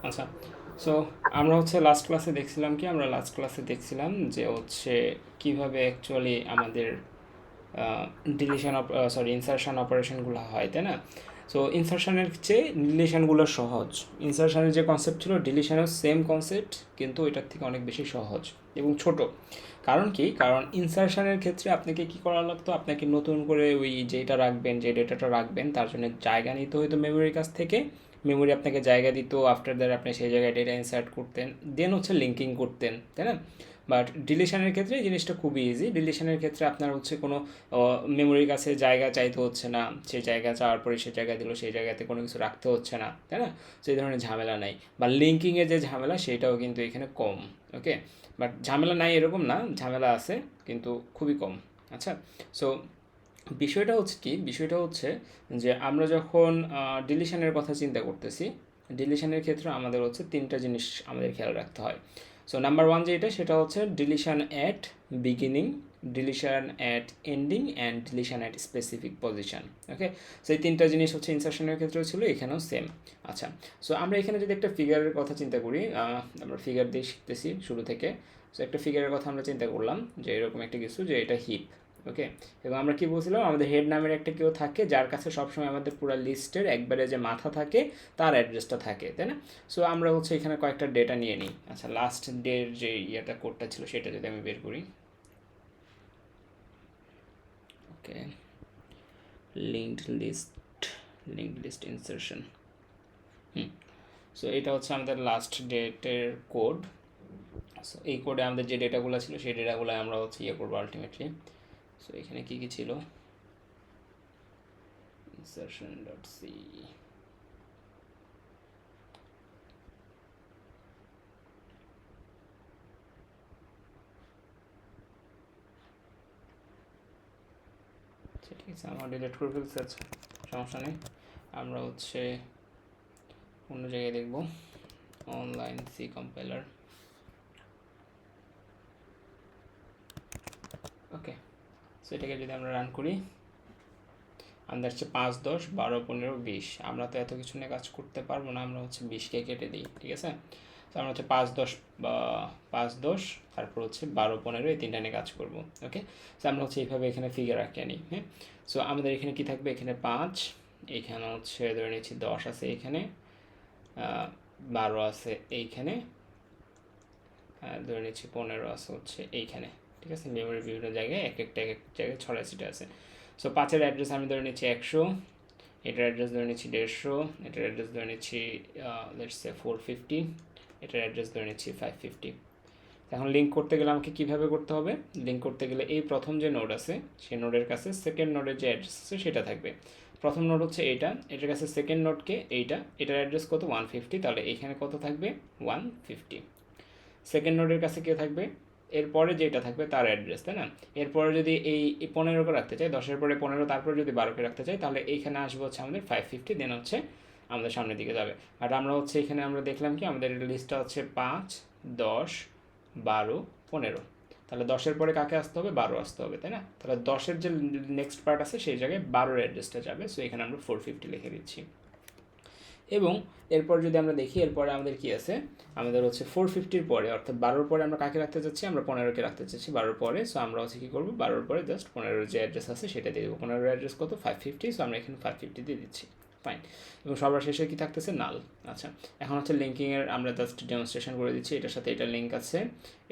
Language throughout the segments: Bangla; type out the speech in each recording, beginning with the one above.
আচ্ছা, সো আমরা হচ্ছে লাস্ট ক্লাসে দেখছিলাম যে হচ্ছে কিভাবে অ্যাকচুয়ালি আমাদের ডিলিশন সরি ইনসারশন অপারেশনগুলো হয়, তাই না? সো ইনসারশনের চেয়ে ডিলিশনগুলো সহজ। ইনসারশনের যে কনসেপ্ট ছিল ডিলিশনের সেম কনসেপ্ট, কিন্তু এটার থেকে অনেক বেশি সহজ এবং ছোট। কারণ কি, কারণ ইনসারশনের ক্ষেত্রে আপনাকে কি করা লাগতো, আপনাকে নতুন করে ওই যেটা রাখবেন, যে ডেটাটা রাখবেন তার জন্য জায়গা নিতে হতো মেমোরির কাছ থেকে। মেমোরি আপনাকে জায়গা দিত, আফটার দ্যাট আপনি সেই জায়গায় ডেটা ইনসার্ট করতেন, দেন হচ্ছে লিঙ্কিং করতেন, তাই না? বাট ডিলিশনের ক্ষেত্রে এই জিনিসটা খুবই ইজি। ডিলিশনের ক্ষেত্রে আপনার হচ্ছে কোনো মেমোরির কাছে জায়গা চাইতে হচ্ছে না, সেই জায়গা চাওয়ার পরে সেই জায়গা দিল, সেই জায়গাতে কোনো কিছু রাখতে হচ্ছে না, তাই না? সেই ধরনের ঝামেলা নাই। বা লিঙ্কিংয়ের যে ঝামেলা সেটাও কিন্তু এখানে কম। ওকে, বাট ঝামেলা নাই এরকম না, ঝামেলা আছে কিন্তু খুবই কম। আচ্ছা, সো বিষয়টা হচ্ছে যে আমরা যখন ডিলিশনের কথা চিন্তা করতেছি, ডিলিশনের ক্ষেত্রে আমাদের হচ্ছে তিনটা জিনিস আমাদের খেয়াল রাখতে হয়। সো নাম্বার ওয়ান যেটা, সেটা হচ্ছে deletion at beginning, deletion at ending and deletion at specific position. Okay, so এই তিনটা জিনিস হচ্ছে ইনসারশনের ক্ষেত্রেও ছিল, এখানেও সেম। আচ্ছা, সো আমরা এখানে যদি একটা ফিগারের কথা চিন্তা করি, আমরা ফিগার দিয়ে শিখতেছি শুরু থেকে। সো একটা ফিগারের কথা আমরা চিন্তা করলাম যে এরকম একটা কিছু, যে এটা হিপ। ওকে, এবং আমরা কি বলছিলাম, আমাদের হেড নামের একটা কেউ থাকে যার কাছে সবসময় আমাদের পুরো লিস্টের একবারে যে মাথা থাকে তার অ্যাড্রেসটা থাকে, তাই না? সো আমরা হচ্ছে এখানে কয়েকটা ডেটা নিয়ে নিই। আচ্ছা, লাস্ট ডের যে ইয়েটা কোডটা ছিল সেটা যদি আমি বের করি। ওকে, লিঙ্কড লিস্ট ইনসারশন। সো এটা হচ্ছে আমাদের লাস্ট ডেটের কোড। সো এই কোডে আমাদের যে ডেটাগুলো ছিল সেই ডেটাগুলো আমরা হচ্ছে ইয়ে করবো আলটিমেটলি। সো এখানে কী কী ছিল, insertion.c, ঠিক আছে, আমার ডিলিট করে ফেলছে। আচ্ছা, সমস্যা নেই, আমরা হচ্ছে অন্য জায়গায় দেখব। Online C compiler. Okay, so এটাকে যদি আমরা রান করি, আমাদের হচ্ছে 5, 10, 12, 15, 20। আমরা তো এত কিছু নিয়ে কাজ করতে পারবো না, আমরা হচ্ছে 20কে কেটে দিই, ঠিক আছে? তো আমরা হচ্ছে 5, 10 বা 5, 10, তারপর হচ্ছে 12, 15 এই তিনটা নিয়ে কাজ করবো। ওকে, সো আমরা হচ্ছে এইভাবে এখানে ফিগার আঁকে নিই। হ্যাঁ, সো আমাদের এখানে কি থাকবে, এখানে 5, এখানে হচ্ছে ধরে নিচ্ছি 10 আছে, এখানে 12 আছে এইখানে, আর ধরে নিচ্ছি 15 আছে হচ্ছে এইখানে। ঠিক আছে, মেমোরির বিভিন্ন জায়গায় এক জায়গায় ছড়া ছিটা আছে। সো 5-এর অ্যাড্রেস আমি ধরে নিচ্ছি 100, এটার অ্যাড্রেস ধরে নিচ্ছি 150, এটার অ্যাড্রেস ধরে নিচ্ছি লেটস সে 450, এটার অ্যাড্রেস ধরে নিচ্ছি 550। এখন লিঙ্ক করতে গেলে আমাকে কীভাবে করতে হবে, লিঙ্ক করতে গেলে এই প্রথম যে নোড আছে সেই নোডের কাছে সেকেন্ড নোডের যে অ্যাড্রেস আছে সেটা থাকবে। প্রথম নোড হচ্ছে এইটা, এটার কাছে সেকেন্ড নোডকে এইটা, এটার অ্যাড্রেস কত 150, তাহলে এখানে কত থাকবে 150। সেকেন্ড নোডের কাছে কে থাকবে, এরপরে যেটা থাকবে তার অ্যাড্রেস, তাই না? এরপরে যদি এই 15কে রাখতে চাই, 10-এর পরে 15, তারপরে যদি 12কে রাখতে চাই, তাহলে এইখানে আসবে হচ্ছে আমাদের 550, দেন হচ্ছে আমাদের সামনের দিকে যাবে। আর আমরা হচ্ছে এখানে আমরা দেখলাম কি, আমাদের লিস্টটা হচ্ছে 5, 10, 12, 15। তাহলে 10-এর পরে কাকে আসতে হবে, 12 আসতে হবে, তাই না? তাহলে 10-এর যে নেক্সট পার্ট আছে সেই জায়গায় 12-এর অ্যাড্রেসটা যাবে। সো এখানে আমরা 450 লিখে দিচ্ছি। এবং এরপর যদি আমরা দেখি, এরপরে আমাদের কি আছে, আমাদের হচ্ছে 450-র পরে, অর্থাৎ 12-র পরে আমরা কাকে রাখতে চাচ্ছি, আমরা 15কে রাখতে চাচ্ছি 12-র পরে। সো আমরা হচ্ছে কী করবো, 12-র পরে জাস্ট 15-র যে অ্যাড্রেস আছে সেটা দিয়ে দেবো। 15-র অ্যাড্রেস কত 550, সো আমরা এখানে 550 দিয়ে দিচ্ছি। ফাইন, এবং সবার শেষে কি থাকতেছে, নাল। আচ্ছা, এখন হচ্ছে লিঙ্কিংয়ের আমরা জাস্ট ডেমনস্ট্রেশন করে দিচ্ছি। এটার সাথে এটা লিঙ্ক আছে,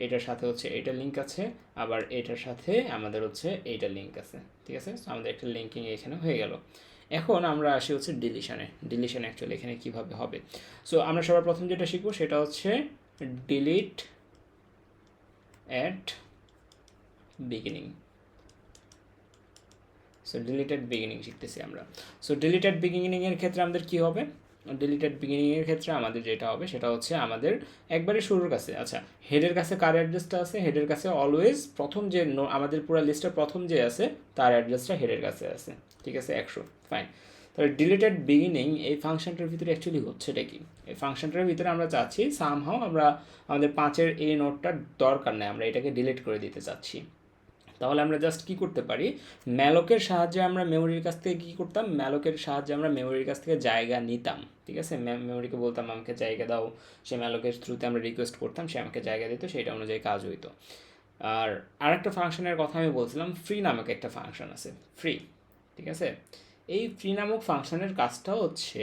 এটার সাথে হচ্ছে এইটা লিঙ্ক আছে, আবার এটার সাথে আমাদের হচ্ছে এইটা লিঙ্ক আছে। ঠিক আছে, সো আমাদের একটা লিঙ্কিং এখানে হয়ে গেল। এখন আমরা আসি হচ্ছে ডিলিশন অ্যাকচুয়ালি এখানে কীভাবে হবে। সো আমরা সবার প্রথম যেটা শিখবো সেটা হচ্ছে delete at beginning. So deleted beginning শিখতেছি আমরা। সো ডিলিটেড বিগিনিংয়ের ক্ষেত্রে আমাদের কী হবে, ডিলিটেড বিগিনিংয়ের ক্ষেত্রে আমাদের যেটা হবে সেটা হচ্ছে আমাদের একবারে শুরুর কাছে, আচ্ছা হেডের কাছে কার অ্যাড্রেসটা আছে, হেডের কাছে অলওয়েজ প্রথম যে আমাদের পুরো লিস্টের প্রথম যে আছে তার অ্যাড্রেসটা হেডের কাছে আছে। ঠিক আছে, 100। ফাইন, তাহলে ডিলিটেড বিগিনিং এই ফাংশনটার ভিতরে অ্যাকচুয়ালি হচ্ছেটা কি, এই ফাংশনটার ভিতরে আমরা চাচ্ছি সামহাও আমরা আমাদের 5-এর এই নোটটার দরকার নেই, আমরা এটাকে ডিলিট করে দিতে চাচ্ছি। তাহলে আমরা জাস্ট কি করতে পারি, ম্যালকের সাহায্যে আমরা মেমোরির কাছ থেকে কি করতাম, ম্যালকের সাহায্যে আমরা মেমোরির কাছ থেকে জায়গা নিতাম, ঠিক আছে। মেমোরিকে বলতাম আমাকে জায়গা দাও, সে ম্যালকের থ্রুতে আমরা রিকোয়েস্ট করতাম, সে আমাকে জায়গা দিত, সেটা অনুযায়ী কাজ হইতো। আর আরেকটা ফাংশনের কথা আমি বলছিলাম, ফ্রি নামক একটা ফাংশন আছে, ফ্রি, ঠিক আছে। এই ফ্রি নামক ফাংশনের কাজটা হচ্ছে,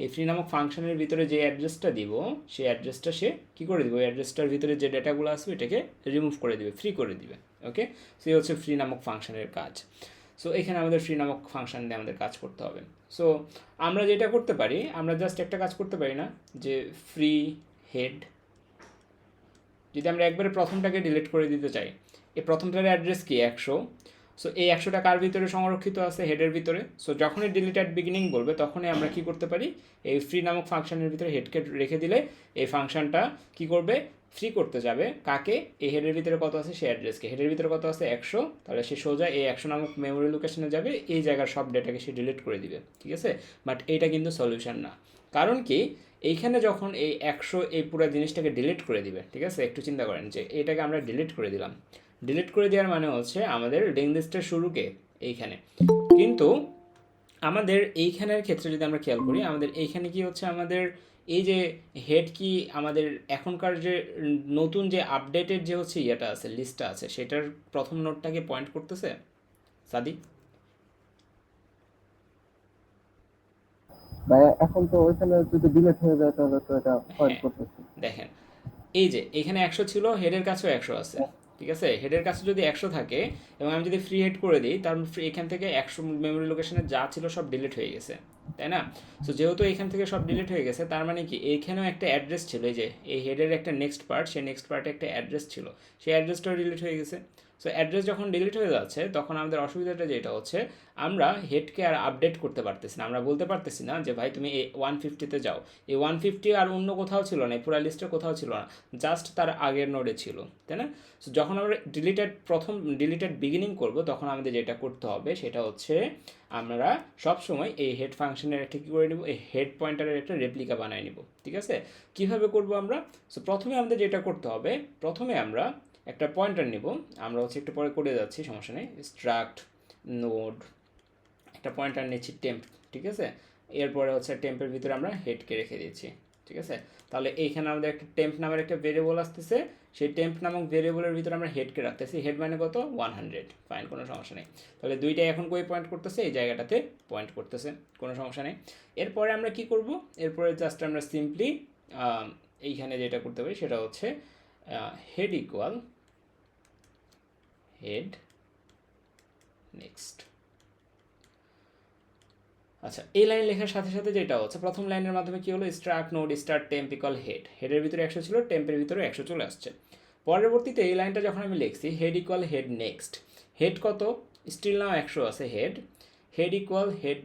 এই ফ্রি নামক ফাংশনের ভিতরে যে অ্যাড্রেসটা দিব, সেই অ্যাড্রেসটা সে কী করে দেবে, ওই অ্যাড্রেসটার ভিতরে যে ডেটাগুলো আসবে এটাকে রিমুভ করে দিবে, ফ্রি করে দিবে। ওকে, সো এই হচ্ছে ফ্রি নামক ফাংশনের কাজ। সো এখানে আমাদের ফ্রি নামক ফাংশন দিয়ে আমাদের কাজ করতে হবে। সো আমরা যেটা করতে পারি, আমরা জাস্ট একটা কাজ করতে পারি না, যে ফ্রি হেড, যদি আমরা একবারে প্রথমটাকে ডিলিট করে দিতে চাই, এই প্রথমটার অ্যাড্রেস কি 100, সো এই 100টা কার ভিতরে সংরক্ষিত আছে, হেডের ভিতরে। সো যখনই ডিলিট অ্যাট বিগিনিং বলবে তখনই আমরা কি করতে পারি, এই ফ্রি নামক ফাংশনের ভিতরে হেডকে রেখে দিলে এই ফাংশনটা কি করবে, ফ্রি করতে যাবে কাকে, এই হেডের ভিতরে কত আছে সেই অ্যাড্রেসকে, হেডের ভিতরে কত আছে 100, তাহলে সে সোজা এই 100 নামক মেমোরি লোকেশনে যাবে, এই জায়গার সব ডেটাকে সে ডিলিট করে দিবে, ঠিক আছে। বাট এইটা কিন্তু সলিউশন না, কারণ কি, এইখানে যখন এই 100 এই পুরো জিনিসটাকে ডিলিট করে দিবে, ঠিক আছে, একটু চিন্তা করেন যে এটাকে আমরা ডিলিট করে দিলাম, ডিলিট করে দেওয়ার মানে হচ্ছে আমাদের লিঙ্ক লিস্টের শুরুকে এইখানে, কিন্তু আমাদের এইখানের ক্ষেত্রে যদি আমরা খেয়াল করি, আমাদের এইখানে কি হচ্ছে, আমাদের এই যে হেড কি আমাদের এখনকার যে নতুন যে আপডেটেড যে হচ্ছে ইয়েটা আছে, লিস্টটা আছে, সেটার প্রথম নোটটাকে পয়েন্ট করতেছে সাদি? ভাইয়া এখন তো ওইখানে যদি ডিলেট হয়ে যায় তাহলে তো এটা পয়েন্ট হ্যাঁ, করতেছে। দেখেন, এই যে এখানে 100 ছিল, হেডের কাছেও 100 আছে, ঠিক আছে। হেডের কাছে যদি 100 থাকে এবং আমি যদি ফ্রি হেড করে দিই, তার এখান থেকে 100 মেমোরি লোকেশনে যা ছিল সব ডিলিট হয়ে গেছে, তাই না। সো যেহেতু এখান থেকে সব ডিলিট হয়ে গেছে, তার মানে কি এইখানেও একটা অ্যাড্রেস ছিল, এই যে এই হেডের একটা নেক্সট পার্ট, সেই নেক্সট পার্টে একটা অ্যাড্রেস ছিল, সেই অ্যাড্রেসটাও ডিলিট হয়ে গেছে। সো অ্যাড্রেস যখন ডিলিট হয়ে যাচ্ছে তখন আমাদের অসুবিধাটা যেটা হচ্ছে, আমরা হেডকে আর আপডেট করতে পারতেছি না, আমরা বলতে পারতেছি না যে ভাই তুমি এই 150-তে যাও, এই 150 আর অন্য কোথাও ছিল না, এই পুরো লিস্টে কোথাও ছিল না, জাস্ট তার আগের নোডে ছিল, তাই না। সো যখন আমরা প্রথম ডিলিটেড বিগিনিং করব, তখন আমাদের যেটা করতে হবে সেটা হচ্ছে, আমরা সবসময় এই হেড ফাংশনের একটা কী করে নেব, এই হেড পয়েন্টারের একটা রেপ্লিকা বানিয়ে নিব, ঠিক আছে। কীভাবে করব আমরা, সো প্রথমে আমাদের যেটা করতে হবে, প্রথমে আমরা একটা পয়েন্টার নিব, আমরা হচ্ছে একটু পরে করে যাচ্ছি, সমস্যা নেই, স্ট্রাক্ট নোড, একটা পয়েন্টার নিচ্ছি টেম্প, ঠিক আছে। এরপরে হচ্ছে টেম্পের ভিতরে আমরা হেডকে রেখে দিচ্ছি, ঠিক আছে। তাহলে এইখানে আমাদের একটা টেম্প নামের একটা ভেরিয়েবল আসতেছে, সেই টেম্প নামক ভেরিয়েবলের ভিতরে আমরা হেডকে রাখতেছি, হেড মানে কত 100, ফাইন, কোনো সমস্যা নেই। তাহলে দুইটাই এখন কই পয়েন্ট করতেছে, এই জায়গাটাতে পয়েন্ট করতেছে, কোনো সমস্যা নেই। এরপরে আমরা কি করব, এরপরে জাস্ট আমরা সিম্পলি এইখানে যেটা করতে পারি সেটা হচ্ছে হেড ইকুয়াল হেড নেক্সট। আচ্ছা, এই লাইন লেখার সাথে সাথে যেটা হচ্ছে, প্রথম লাইনের মাধ্যমে কি হলো, struct node star temp equal head, হেডের ভিতরে 100 ছিল, টেম্পের ভিতরে 100 চলে আসছে। পরবর্তীতে এই লাইনটা যখন আমি লিখছি, head equal head next, head কত, স্টিল নাও 100 আছে হেড, হেড ইকুয়াল হেড,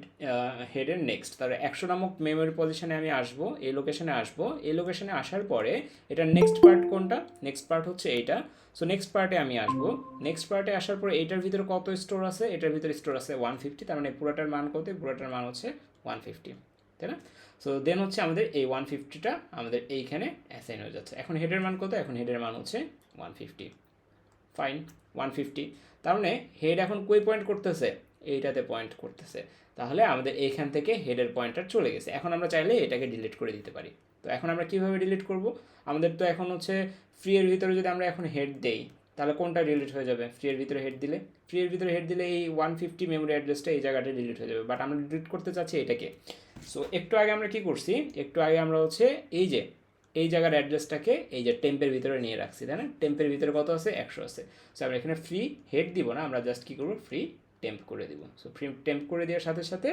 হেডের নেক্সট, তাহলে 100 নামক মেমোরি পজিশনে আমি আসবো, এই লোকেশনে আসবো, এই লোকেশনে আসার পরে এটার নেক্সট পার্ট কোনটা, নেক্সট পার্ট হচ্ছে এইটা। সো নেক্সট পার্টে আমি আসবো, নেক্সট পার্টে আসার পরে এইটার ভিতরে কত স্টোর আছে, এটার ভিতরে স্টোর আছে 150, তার মানে পুরোটার মান কত, পুরোটার মান হচ্ছে 150, তাই না। সো দেন হচ্ছে আমাদের এই 150টা আমাদের এইখানে অ্যাসাইন হয়ে যাচ্ছে। এখন হেডের মান কত, এখন হেডের মান হচ্ছে 150, ফাইন, 150, তার মানে হেড এখন কই পয়েন্ট করতেছে, এইটাতে পয়েন্ট করতেছে, তাহলে আমাদের এইখান থেকে হেডের পয়েন্টার চলে গেছে। এখন আমরা চাইলে এটাকে ডিলিট করে দিতে পারি। তো এখন আমরা কীভাবে ডিলিট করব, আমাদের তো এখন হচ্ছে ফ্রি এর ভিতরে যদি আমরা এখন হেড দেই, তাহলে কোনটা ডিলিট হয়ে যাবে, ফ্রি এর ভিতরে হেড দিলে, ফ্রি এর ভিতরে হেড দিলে এই 150 মেমোরি অ্যাড্রেসটা এই জায়গাটা ডিলিট হয়ে যাবে, বাট আমরা ডিলিট করতে চাচ্ছি এটাকে। সো একটু আগে আমরা কি করছি, একটু আগে আমরা হচ্ছে এই যে এই জায়গার অ্যাড্রেসটাকে এই যে টেম্পের ভিতরে নিয়ে রাখছি, তাই না, টেম্পের ভিতরে কত আছে 100 আছে। সো আমরা এখানে ফ্রি হেড দিব না, আমরা জাস্ট কী করবো, ফ্রি টেম্প করে দিব। সো ফ্রি টেম্প করে দেওয়ার সাথে সাথে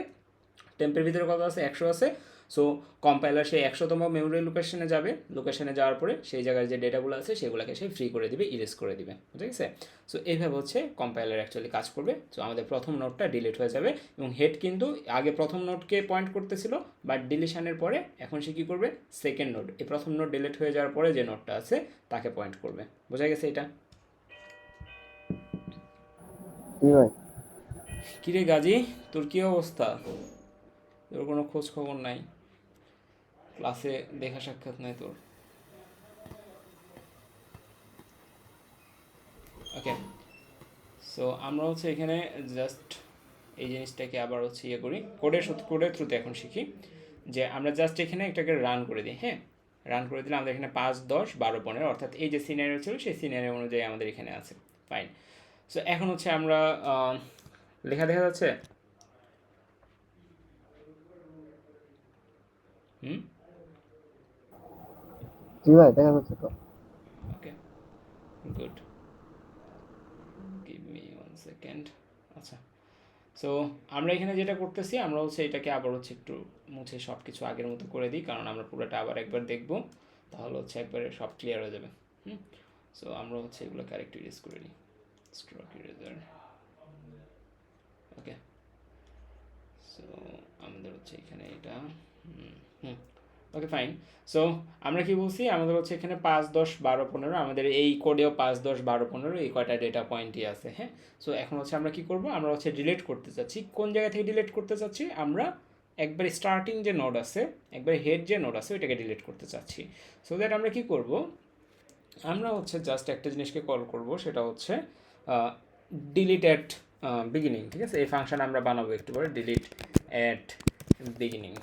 টেম্পের ভিতরে কত আছে 100 আছে। সো কম্পাইলার সেই 100তম মেমোরি লোকেশনে যাবে, লোকেশনে যাওয়ার পরে সেই জায়গায় যে ডেটাগুলো আছে সেগুলোকে সে ফ্রি করে দিবে, ইরেজ করে দিবে, ঠিক আছে। সো এইভাবে হচ্ছে কম্পাইলার অ্যাকচুয়ালি কাজ করবে। সো আমাদের প্রথম নোটটা ডিলিট হয়ে যাবে এবং হেড কিন্তু আগে প্রথম নোটকে পয়েন্ট করতেছিল, বাট ডিলিশনের পরে এখন সে কী করবে, সেকেন্ড নোট, এই প্রথম নোট ডিলিট হয়ে যাওয়ার পরে যে নোটটা আছে তাকে পয়েন্ট করবে। বোঝা গেছে এটা? কি ভাই? কিরে গাজী, তোর কী অবস্থা? তোর কোনো খোঁজ খবর নাই, ক্লাসে দেখা সাক্ষাৎ নাই তোর। ওকে, সো আমরা হচ্ছে এখানে জাস্ট এই জিনিসটাকে আবার হচ্ছে ইয়ে করি, কোডের থ্রুতে এখন শিখি যে আমরা জাস্ট এখানে এটাকে রান করে দিই। হ্যাঁ, রান করে দিলে আমাদের এখানে 5, 10, 12, 15 অর্থাৎ এই যে সিনারিও ছিল সেই সিনারিও অনুযায়ী আমাদের এখানে আছে। ফাইন। সো এখন হচ্ছে আমরা লেখা দেখা যাচ্ছে। হুম, জি ভাই দেখা যাচ্ছে তো। ওকে, গুড, গিভ মি 1 সেকেন্ড। আচ্ছা, সো আমরা এখানে যেটা করতেছি আমরা হচ্ছে এটাকে আবার হচ্ছে একটু মুছে সব কিছু আগের মতো করে দিই, কারণ আমরা পুরোটা আবার একবার দেখব, তাহলে হচ্ছে একবারে সব ক্লিয়ার হয়ে যাবে। হুম, সো আমরা হচ্ছে এগুলো ক্যারেক্টার ইউজ করে নিই, স্ট্রোক ইরেজার। ওকে, সো আমাদের হচ্ছে এখানে এটা হুম, ওকে ফাইন। সো আমরা কি বলছি, আমাদের হচ্ছে এখানে 5, 10, 12, 15 আমাদের এই কোডেও 5, 10, 12, 15 এই কয়টা ডেটা পয়েন্টই আছে। হ্যাঁ, সো এখন হচ্ছে আমরা কি করব, আমরা হচ্ছে ডিলিট করতে চাচ্ছি। কোন জায়গা থেকে ডিলিট করতে চাচ্ছি, আমরা একবার স্টার্টিং যে নোড আছে, একবার হেড যে নোড আছে ওইটাকে ডিলিট করতে চাচ্ছি। সো দ্যাট আমরা কি করব, আমরা হচ্ছে জাস্ট একটা জিনিসকে কল করব, সেটা হচ্ছে ডিলিট অ্যাট বিগিনিং। ঠিক আছে, এই ফাংশন আমরা বানাবো একটু পরে, ডিলিট অ্যাট বিগিনিং।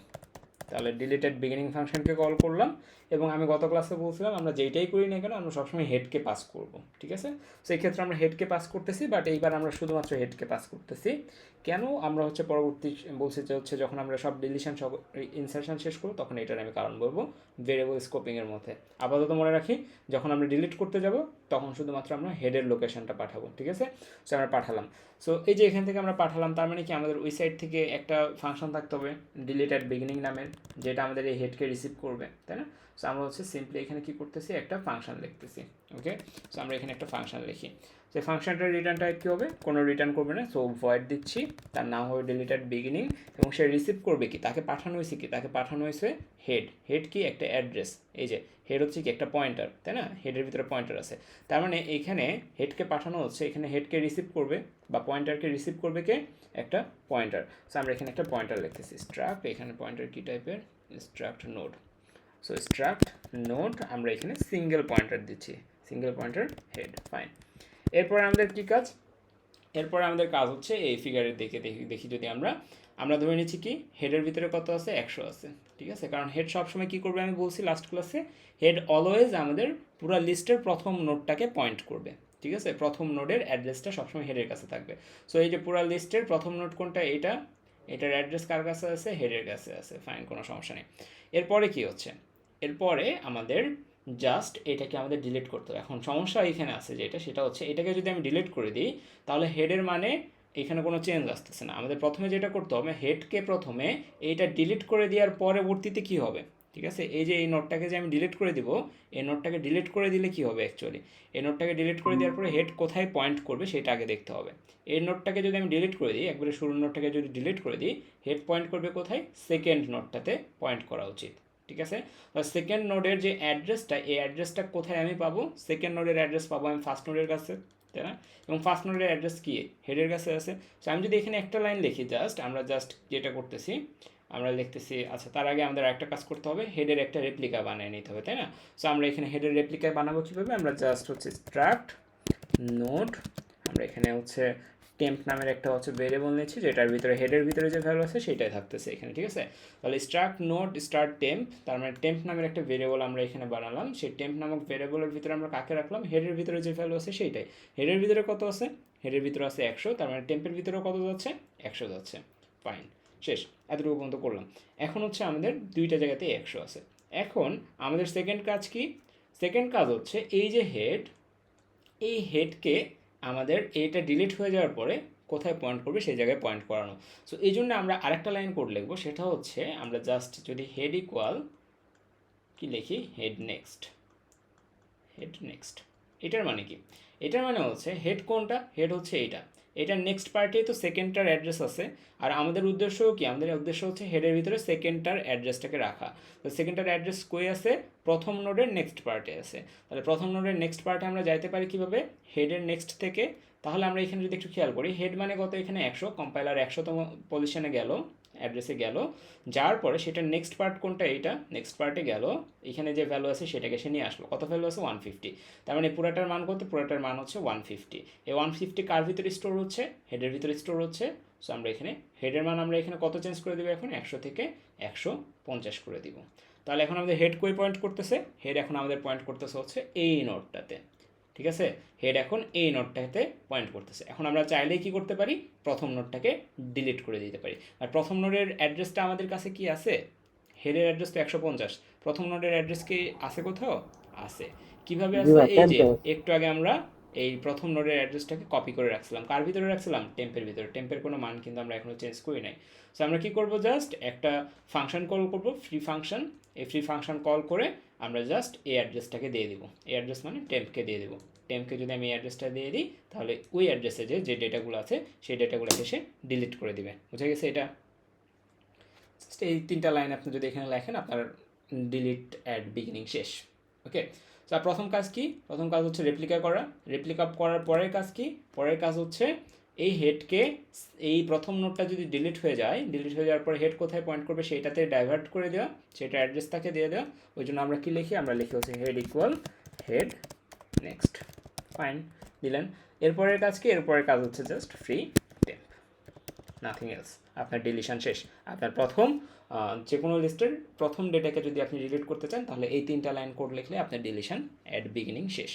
তাহলে ডিলিট অ্যাট বিগিনিং ফাংশনকে কল করলাম, এবং আমি গত ক্লাসে বলছিলাম আমরা যেইটাই করি না কেন আমরা সবসময় হেডকে পাস করব। ঠিক আছে, সেই ক্ষেত্রে আমরা হেডকে পাস করতেছি, বাট এইবার আমরা শুধুমাত্র হেডকে পাস করতেছি। কেন, আমরা হচ্ছে পরবর্তী বলছি যে হচ্ছে যখন আমরা সব ডিলিশন সব ইনসারশন শেষ করবো তখন এটার আমি কারণ বলবো ভেরিয়েবল স্কোপিংয়ের মধ্যে। আপাতত মনে রাখি, যখন আমরা ডিলিট করতে যাব তখন শুধুমাত্র আমরা হেডের লোকেশনটা পাঠাবো। ঠিক আছে, সো আমরা পাঠালাম। সো এই যে এখান থেকে আমরা পাঠালাম, তার মানে কি আমাদের ওই সাইড থেকে একটা ফাংশন থাকতে হবে ডিলিট অ্যাট বিগিনিং নামের, যেটা আমাদের এই হেডকে রিসিভ করবে, তাই না? সো আমরা হচ্ছে সিম্পলি এখানে কি করতেছি, একটা ফাংশন লিখতেছি। ওকে, সো আমরা এখানে একটা ফাংশন লিখি। সেই ফাংশনটার রিটার্ন টাইপ কী হবে, কোনো রিটার্ন করবে না, সো ভয়েড দিচ্ছি, তার নাম হবে ডিলিট অ্যাট বিগিনিং, এবং সে রিসিভ করবে কি, তাকে পাঠানো হয়েছে কি, তাকে পাঠানো হয়েছে হেড। হেড কি, একটা অ্যাড্রেস। এই যে হেড হচ্ছে কি একটা পয়েন্টার, তাই না? হেডের ভিতরে পয়েন্টার আছে, তার মানে এখানে হেডকে পাঠানো হচ্ছে, এখানে হেডকে রিসিভ করবে বা পয়েন্টারকে রিসিভ করবে কে, একটা পয়েন্টার। সো আমরা এখানে একটা পয়েন্টার লিখতেছি স্ট্রাক্ট, এখানে পয়েন্টার কি টাইপের, struct node. So struct node আমরা এখানে সিঙ্গেল পয়েন্টার দিচ্ছি, সিঙ্গেল পয়েন্টার হেড। ফাইন। এরপরে আমাদের কী কাজ, এরপরে আমাদের কাজ হচ্ছে এই ফিগারের দেখি যদি আমরা ধরে নিচ্ছি কি হেডের ভিতরে কত আছে, 100 আছে। ঠিক আছে, কারণ হেড সবসময় কী করবে, আমি বলছি লাস্ট ক্লাসে, হেড অলওয়েজ আমাদের পুরো লিস্টের প্রথম নোডটাকে পয়েন্ট করবে। ঠিক আছে, প্রথম নোডের অ্যাড্রেসটা সবসময় হেডের কাছে থাকবে। সো এই যে পুরো লিস্টের প্রথম নোড কোনটা, এইটা, এটার অ্যাড্রেস কার কাছে আছে, হেডের কাছে আছে। ফাইন, কোনো সমস্যা নেই। এরপরে কি হচ্ছে, এরপরে আমাদের জাস্ট এটাকে আমাদের ডিলিট করতে হবে। এখন সমস্যা এখানে আছে যেটা, সেটা হচ্ছে এটাকে যদি আমি ডিলিট করে দিই তাহলে হেডের মানে এখানে কোনো চেঞ্জ আসতেছে না। আমাদের প্রথমে যেটা করতে হবে, হেডকে প্রথমে এইটা ডিলিট করে দেওয়ার পরবর্তীতে কী হবে, ঠিক আছে, এই যে এই নোটটাকে যে আমি ডিলিট করে দিব, এই নোটটাকে ডিলিট করে দিলে কী হবে, অ্যাকচুয়ালি এই নোটটাকে ডিলিট করে দেওয়ার পরে হেড কোথায় পয়েন্ট করবে সেটা আগে দেখতে হবে। এই নোটটাকে যদি আমি ডিলিট করে দিই, একবারে শুরুর নোটটাকে যদি ডিলিট করে দিই, হেড পয়েন্ট করবে কোথায়, সেকেন্ড নোটটাতে পয়েন্ট করা উচিত। ঠিক আছে, তো সেকেন্ড নোডের যে অ্যাড্রেসটা, এই অ্যাড্রেসটা কোথায় আমি পাবো, সেকেন্ড নোডের অ্যাড্রেস পাবো আমি ফার্স্ট নোডের কাছে, তাই না? এবং ফার্স্ট নোডের অ্যাড্রেস কি, হেডের কাছে আছে। সো আমি যদি এখানে একটা লাইন লিখি, আমরা জাস্ট যেটা করতেছি আমরা লিখতেছি, আচ্ছা তার আগে আমাদের একটা কাজ করতে হবে, হেডের একটা রেপ্লিকা বানিয়ে নিতে হবে, তাই না? সো আমরা এখানে হেডের রেপ্লিকা বানাবো কীভাবে, আমরা জাস্ট হচ্ছে স্ট্রাক্ট নোড, আমরা এখানে হচ্ছে টেম্প নামের একটা হচ্ছে ভেরিয়েবল নিচ্ছি, যেটার ভিতরে হেডের ভিতরে যে ভ্যালু আছে সেটাই থাকতেছে এখানে। ঠিক আছে, তাহলে স্ট্রাক্ট নোড স্টার্ট টেম্প, তার মানে টেম্প নামের একটা ভেরিয়েবল আমরা এখানে বানালাম। সেই টেম্প নামক ভেরিয়েবলের ভিতরে আমরা কাকে রাখলাম, হেডের ভিতরে যে ভ্যালু আছে সেইটাই। হেডের ভিতরে কত আছে, হেডের ভিতরে আছে 100, তার মানে টেম্পের ভিতরেও কত যাচ্ছে, 100 যাচ্ছে। ফাইন, শেষ, এতটুকু পর্যন্ত করলাম। এখন হচ্ছে আমাদের দুইটা জায়গাতেই 100 আছে। এখন আমাদের সেকেন্ড কাজ কি, সেকেন্ড কাজ হচ্ছে এই যে হেড, এই হেডকে আমাদের এইটা ডিলিট হয়ে যাওয়ার পরে কোথায় পয়েন্ট করবে সেই জায়গায় পয়েন্ট করানো। সো এই জন্য আমরা আরেকটা লাইন কোড লিখবো, সেটা হচ্ছে আমরা জাস্ট যদি হেড ইকুয়াল কি লিখি, হেড নেক্সট, হেড নেক্সট, এটার মানে কি, এটার মানে হচ্ছে হেড কোনটা, হেড হচ্ছে এইটা, এটার নেক্সট পার্টেই তো সেকেন্ডটার অ্যাড্রেস আছে। আর আমাদের উদ্দেশ্যও কি, আমাদের উদ্দেশ্য হচ্ছে হেডের ভিতরে সেকেন্ডটার অ্যাড্রেসটাকে রাখা। তো সেকেন্ডটার অ্যাড্রেস কই আছে, প্রথম নোডের নেক্সট পার্টে আছে। তাহলে প্রথম নোডের নেক্সট পার্টে আমরা যাইতে পারি কীভাবে, হেডের নেক্সট থেকে। তাহলে আমরা এখানে যদি একটু খেয়াল করি, হেড মানে কত, এখানে 100, কম্পাইলার 100তম পজিশনে গেল, অ্যাড্রেসে গেল, যার পরে সেটা নেক্সট পার্ট কোনটা, এইটা নেক্সট পার্টে গেল, এখানে যে ভ্যালু আছে সেটাকে সে নিয়ে আসলো। কত ভ্যালু আছে 150, তার মানে পুরাটার মান কত, পুরাটার মান হচ্ছে 150। এই 150 কার ভিতরে স্টোর হচ্ছে, হেডের ভিতরে স্টোর হচ্ছে। সো আমরা এখানে হেডের মান আমরা এখানে কত চেঞ্জ করে দেবো, এখন 100 থেকে 150 করে দিব। তাহলে এখন আমাদের হেড কই পয়েন্ট করতেছে, হেড এখন আমাদের পয়েন্ট করতেছে হচ্ছে এই নোটটাতে, ঠিক আছে। হেড এখন এই নোটটাতে পয়েন্ট করতেছে। এখন আমরা চাইলেই কি করতে পারি, প্রথম নোটটাকে ডিলিট করে দিতে পারি। আর প্রথম নোটের অ্যাড্রেসটা আমাদের কাছে কি আছে, হেডের অ্যাড্রেস তো 150, প্রথম নোটের অ্যাড্রেস কি আছে কোথাও, আছে। কিভাবে জি আছে, ভাই, এই যে টেম্পে। একটু আগে আমরা এই প্রথম নোটের অ্যাড্রেসটাকে কপি করে রাখছিলাম, কার ভিতরে রাখছিলাম, টেম্পের ভিতরে। টেম্পের কোনো মান কিন্তু আমরা এখনও চেঞ্জ করি নাই। সো আমরা কি করব, জাস্ট একটা ফাংশন কল করব, ফ্রি ফাংশন। এই ফ্রি ফাংশন কল করে আমরা জাস্ট এই অ্যাড্রেসটাকে দিয়ে দিব, এই অ্যাড্রেস মানে টেম্পকে দিয়ে দেবো। টেম্পকে যদি আমি এই অ্যাড্রেসটা দিয়ে দিই, তাহলে ওই অ্যাড্রেসে যে ডেটাগুলো আছে সেই ডেটাগুলোকে সে ডিলিট করে দিবে। বুঝে গেছে এটা? এই তিনটা লাইন আপনি যদি এখানে লেখেন, আপনার ডিলিট অ্যাড বিগিনিং শেষ। ওকে। তো প্রথম কাজ কি, প্রথম কাজ হচ্ছে রেপ্লিকা করা। রেপ্লিকা করার পরের কাজ কি, পরের কাজ হচ্ছে এই হেডকে, এই প্রথম নোটটা যদি ডিলিট হয়ে যায়, ডিলিট হয়ে যাওয়ার পরে হেড কোথায় পয়েন্ট করবে সেইটাতে ডাইভার্ট করে দেওয়া, সেটা অ্যাড্রেস তাকে দিয়ে দেওয়া। ওই জন্য আমরা কি লিখি, আমরা লিখি হচ্ছে head equal head next, fine দিলেন। এরপরের কাজ কি, এরপরের কাজ হচ্ছে just free temp, nothing else. আপনার ডিলিশন শেষ। আপনার প্রথম যে কোনো লিস্টের প্রথম ডেটাকে যদি আপনি ডিলিট করতে চান, তাহলে এই তিনটা লাইন কোড লিখলে আপনার ডিলিশন অ্যাট বিগিনিং শেষ।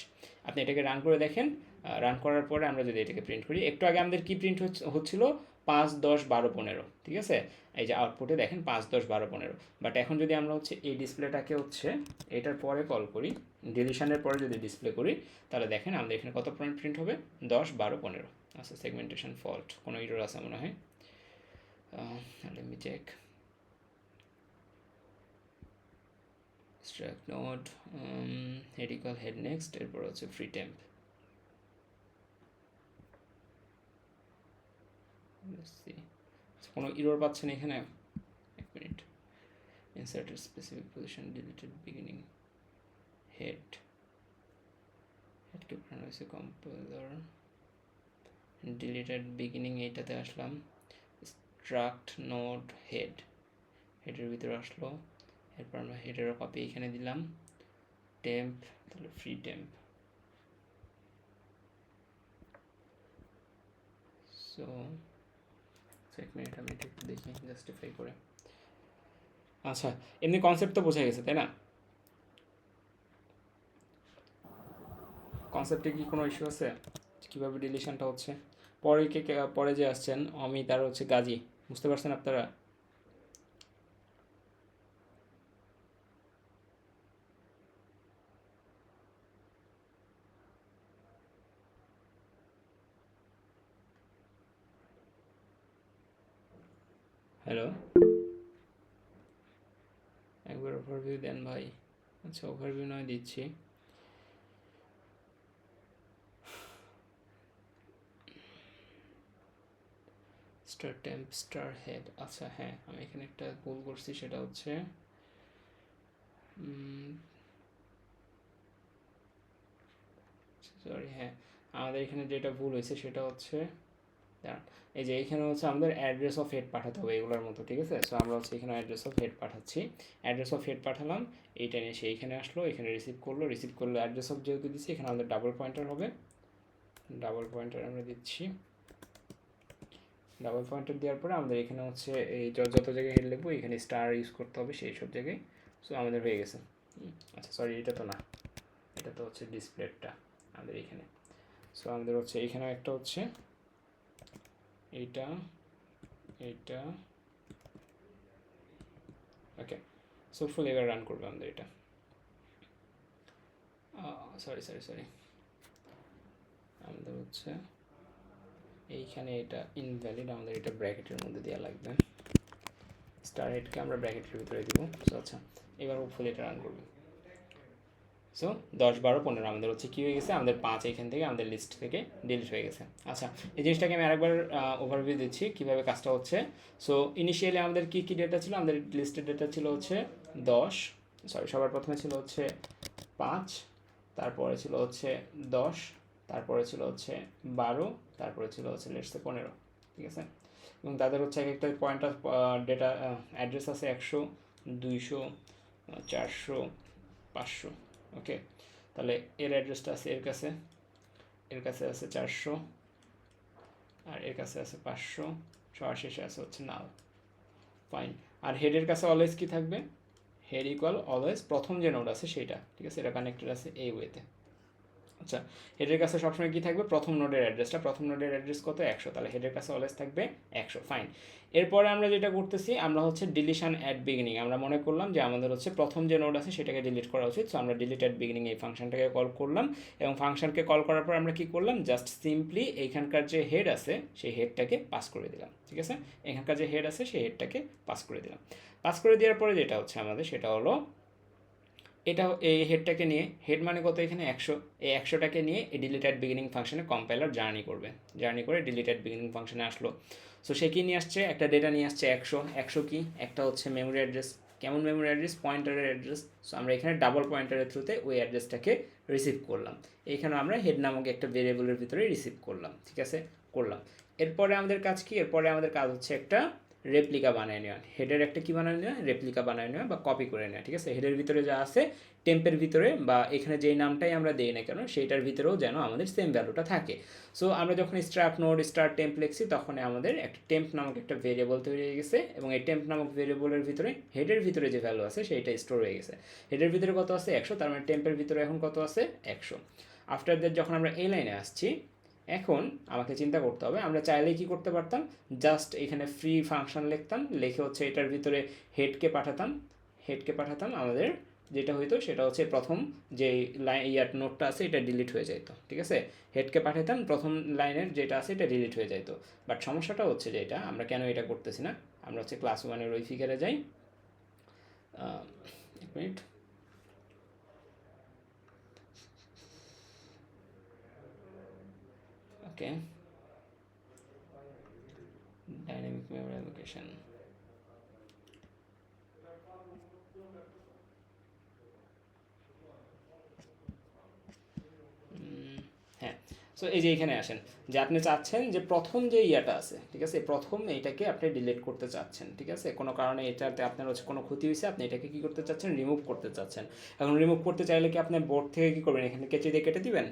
আপনি এটাকে রান করে দেখেন। রান করার পরে আমরা যদি এটাকে প্রিন্ট করি, একটু আগে আমাদের কি প্রিন্ট হচ্ছিল, 5, 10, 12, 15, ঠিক আছে। এই যে আউটপুটে দেখেন 5, 10, 12, 15। বাট এখন যদি আমরা হচ্ছে এই ডিসপ্লেটাকে হচ্ছে এটার পরে কল করি, ডিলিশনের পরে যদি ডিসপ্লে করি, তাহলে দেখেন আমাদের এখানে কত পয়েন্ট প্রিন্ট হবে, 10, 12, 15। আচ্ছা, সেগমেন্টেশন ফল্ট, কোনো এরর আছে মনে হয়। Let me check. Extract node, head equal head next, এরপর হচ্ছে ফ্রি টেম্প। কোনো এরর পাচ্ছেন এখানে, এক মিনিট। Inserted specific position, deleted beginning, head, হেডকে বানানো হয়েছে কম্পাইলার, ডিলিটেড বিগিনিং এইটাতে আসলাম, স্ট্রাক্ট নোড হেড, হেডের ভিতরে আসলো। এরপর আমরা হেডেরও কপি এখানে দিলাম, টেম্প, তাহলে ফ্রি টেম্প। সো এক মিনিট আমি এটা একটু দেখি জাস্টিফাই করে। আচ্ছা, এমনি কনসেপ্ট তো বোঝা গেছে তাই না? কনসেপ্টে কি কোনো ইস্যু আছে, কীভাবে ডিলিশনটা হচ্ছে? পরে পরে যে আসছেন অমিত আর হচ্ছে গাজী, বুঝতে পারছেন আপনারা? হ্যালো, একবার ওভারভিউ দেন ভাই। আচ্ছা, ওভারভিউ নয় দিচ্ছি। Star temp, star head. আচ্ছা হ্যাঁ, আমি এখানে একটা ভুল করছি, সেটা হচ্ছে সরি, হ্যাঁ আমাদের এখানে যেটা ভুল হয়েছে সেটা হচ্ছে, দাঁড়ান, এই যে এখানে হচ্ছে আমাদের অ্যাড্রেস অফ হেড পাঠাতে হবে এগুলোর মতো, ঠিক আছে। সো আমরা হচ্ছে এখানে অ্যাড্রেস অফ হেড পাঠাচ্ছি, অ্যাড্রেস অফ হেড পাঠালাম, এইটা নিয়ে সে এইখানে আসলো, এখানে রিসিভ করলো, রিসিভ করলো অ্যাড্রেস অফ যেহেতু দিচ্ছি, এখানে আমাদের ডাবল পয়েন্টার হবে, ডাবল পয়েন্টার আমরা দিচ্ছি। ডাবল পয়েন্টার দেওয়ার পরে আমাদের এখানে হচ্ছে এই যত জায়গায় হেড লিখবো এখানে স্টার ইউজ করতে হবে সেই সব জায়গায়। সো আমাদের হয়ে গেছে। আচ্ছা সরি, এটা তো না, এটা তো হচ্ছে ডিসপ্লেটা আমাদের এখানে। সো আমাদের হচ্ছে এখানে একটা হচ্ছে এইটা, এইটা, ওকে। সো ফুল এবার রান করবে আমাদের এটা। সরি সরি সরি, আমাদের হচ্ছে এইখানে এটা ইনভ্যালিড, আমাদের এটা ব্র্যাকেটের মধ্যে দেওয়া লাগবে। স্টার হেডকে আমরা ব্র্যাকেটের ভিতরে দিব। সো আচ্ছা, এবার ফুল এটা রান করবে। সো 10, 12, 15 আমাদের হচ্ছে কী হয়ে গেছে, আমাদের 5 এখান থেকে আমাদের লিস্ট থেকে ডিলিট হয়ে গেছে। আচ্ছা, এই জিনিসটাকে আমি আরেকবার ওভারভিউ দিচ্ছি কীভাবে কাজটা হচ্ছে। সো ইনিশিয়ালি আমাদের কী কী ডেটা ছিল, আমাদের লিস্টের ডেটা ছিল হচ্ছে 10, সরি সবার প্রথমে ছিল হচ্ছে 5, তারপরে ছিল হচ্ছে 10, তারপরে ছিল হচ্ছে 12, তারপরে ছিল হচ্ছে লেটস সে 15, ঠিক আছে। এবং তাদের হচ্ছে এক একটা পয়েন্ট অফ ডেটা অ্যাড্রেস আছে 100, 200, 400, 500। ওকে, তাহলে এর অ্যাড্রেসটা আছে এর কাছে আছে 400, আর এর কাছে আছে 500, সবার শেষে আছে হচ্ছে নাল। ফাইন। আর হেডের কাছে অলওয়েজ কি থাকবে? হেড ইকুয়াল অলওয়েজ প্রথম যে নোড আছে সেটা, ঠিক আছে, এটা কানেক্টেড আছে এই ওয়েতে। আচ্ছা, হেডের কাছে সবসময় কি থাকবে? প্রথম নোডের অ্যাড্রেসটা। প্রথম নোডের অ্যাড্রেস কত? 100, তাহলে হেডের কাছে অলওয়েজ থাকবে 100। ফাইন। এরপরে আমরা যেটা করতেছি, আমরা হচ্ছে ডিলিশন অ্যাট বিগিনিং। আমরা মনে করলাম যে আমাদের হচ্ছে প্রথম যে নোড আছে সেটাকে ডিলিট করা উচিত, সো আমরা ডিলিট অ্যাট বিগিনিং এই ফাংশনটাকে কল করলাম, এবং ফাংশনকে কল করার পর আমরা কি করলাম? জাস্ট সিম্পলি এইখানকার যে হেড আছে সেই হেডটাকে পাস করে দিলাম, ঠিক আছে, এখানকার যে হেড আছে সেই হেডটাকে পাস করে দিলাম। পাস করে দেওয়ার পরে যেটা হচ্ছে আমাদের সেটা হলো এটা, এই হেডটাকে নিয়ে, হেড মানে কত এখানে? 100, এই 100টাকে নিয়ে এই ডিলিট অ্যাট বিগিনিং ফাংশনে কম্পাইলার জার্নি করবে, জার্নি করে ডিলিট অ্যাট বিগিনিং ফাংশনে আসলো। সো সে কী নিয়ে আসছে? একটা ডেটা নিয়ে আসছে 100 কি? একটা হচ্ছে মেমোরি অ্যাড্রেস। কেমন মেমোরি অ্যাড্রেস? পয়েন্টারের অ্যাড্রেস। সো আমরা এখানে ডাবল পয়েন্টারের থ্রুতে ওই অ্যাড্রেসটাকে রিসিভ করলাম। এইখানে আমরা হেড নামক একটা ভেরিয়েবলের ভিতরে রিসিভ করলাম, ঠিক আছে, করলাম। এরপরে আমাদের কাজ কি? এরপরে আমাদের কাজ হচ্ছে একটা রেপ্লিকা বানিয়ে নেওয়া। হেডের একটা কী বানিয়ে নেওয়া? রেপ্লিকা বানিয়ে নেওয়া বা কপি করে নেওয়া, ঠিক আছে। হেডের ভিতরে যা আছে টেম্পের ভিতরে বা এখানে যেই নামটাই আমরা দিই না কেন সেইটার ভিতরেও যেন আমাদের সেম ভ্যালুটা থাকে। সো আমরা যখন স্ট্র্যাপ নোড স্টার টেম্প লিখছি তখন আমাদের একটা টেম্প নামক একটা ভেরিয়েবল তৈরি হয়ে গেছে, এবং এই টেম্প নামক ভেরিয়েবলের ভিতরে হেডের ভিতরে যে ভ্যালু আছে সেইটা স্টোর হয়ে গেছে। হেডের ভিতরে কত আছে? 100, তার মানে টেম্পের ভিতরে এখন কত আছে? 100। আফটার দ্যাট যখন আমরা এই লাইনে আসছি, এখন আমাকে চিন্তা করতে হবে, আমরা চাইলেই কি করতে পারতাম? জাস্ট এখানে ফ্রি ফাংশন লিখতাম, লিখে হচ্ছে এটার ভিতরে হেডকে পাঠাতাম আমাদের যেটা হইতো সেটা হচ্ছে প্রথম যে লাইন নোটটা আছে এটা ডিলিট হয়ে যেত, ঠিক আছে, হেডকে পাঠাতাম, প্রথম লাইনের যেটা আছে এটা ডিলিট হয়ে যেত। বাট সমস্যাটা হচ্ছে যে এটা আমরা কেন এটা করতেছি না? আমরা হচ্ছে ক্লাস 1-এর ওই ফিগারে যাই, এক মিনিট, ওকে, ডাইনামিক মেমরি অ্যালোকেশন। হ্যাঁ, সো এই যে এখানে আসেন, যে আপনি চাচ্ছেন যে প্রথম যে ইয়াটা আছে, ঠিক আছে, প্রথম এইটাকে আপনি ডিলিট করতে চাচ্ছেন, ঠিক আছে, কোনো কারণে এটাতে আপনার হচ্ছে কোনো ক্ষতি হয়েছে, আপনি এটাকে কী করতে চাচ্ছেন? রিমুভ করতে চাচ্ছেন। এখন রিমুভ করতে চাইলে কি আপনি বোর্ড থেকে কী করবেন? এখানে কেচি দিয়ে কেটে দিবেন?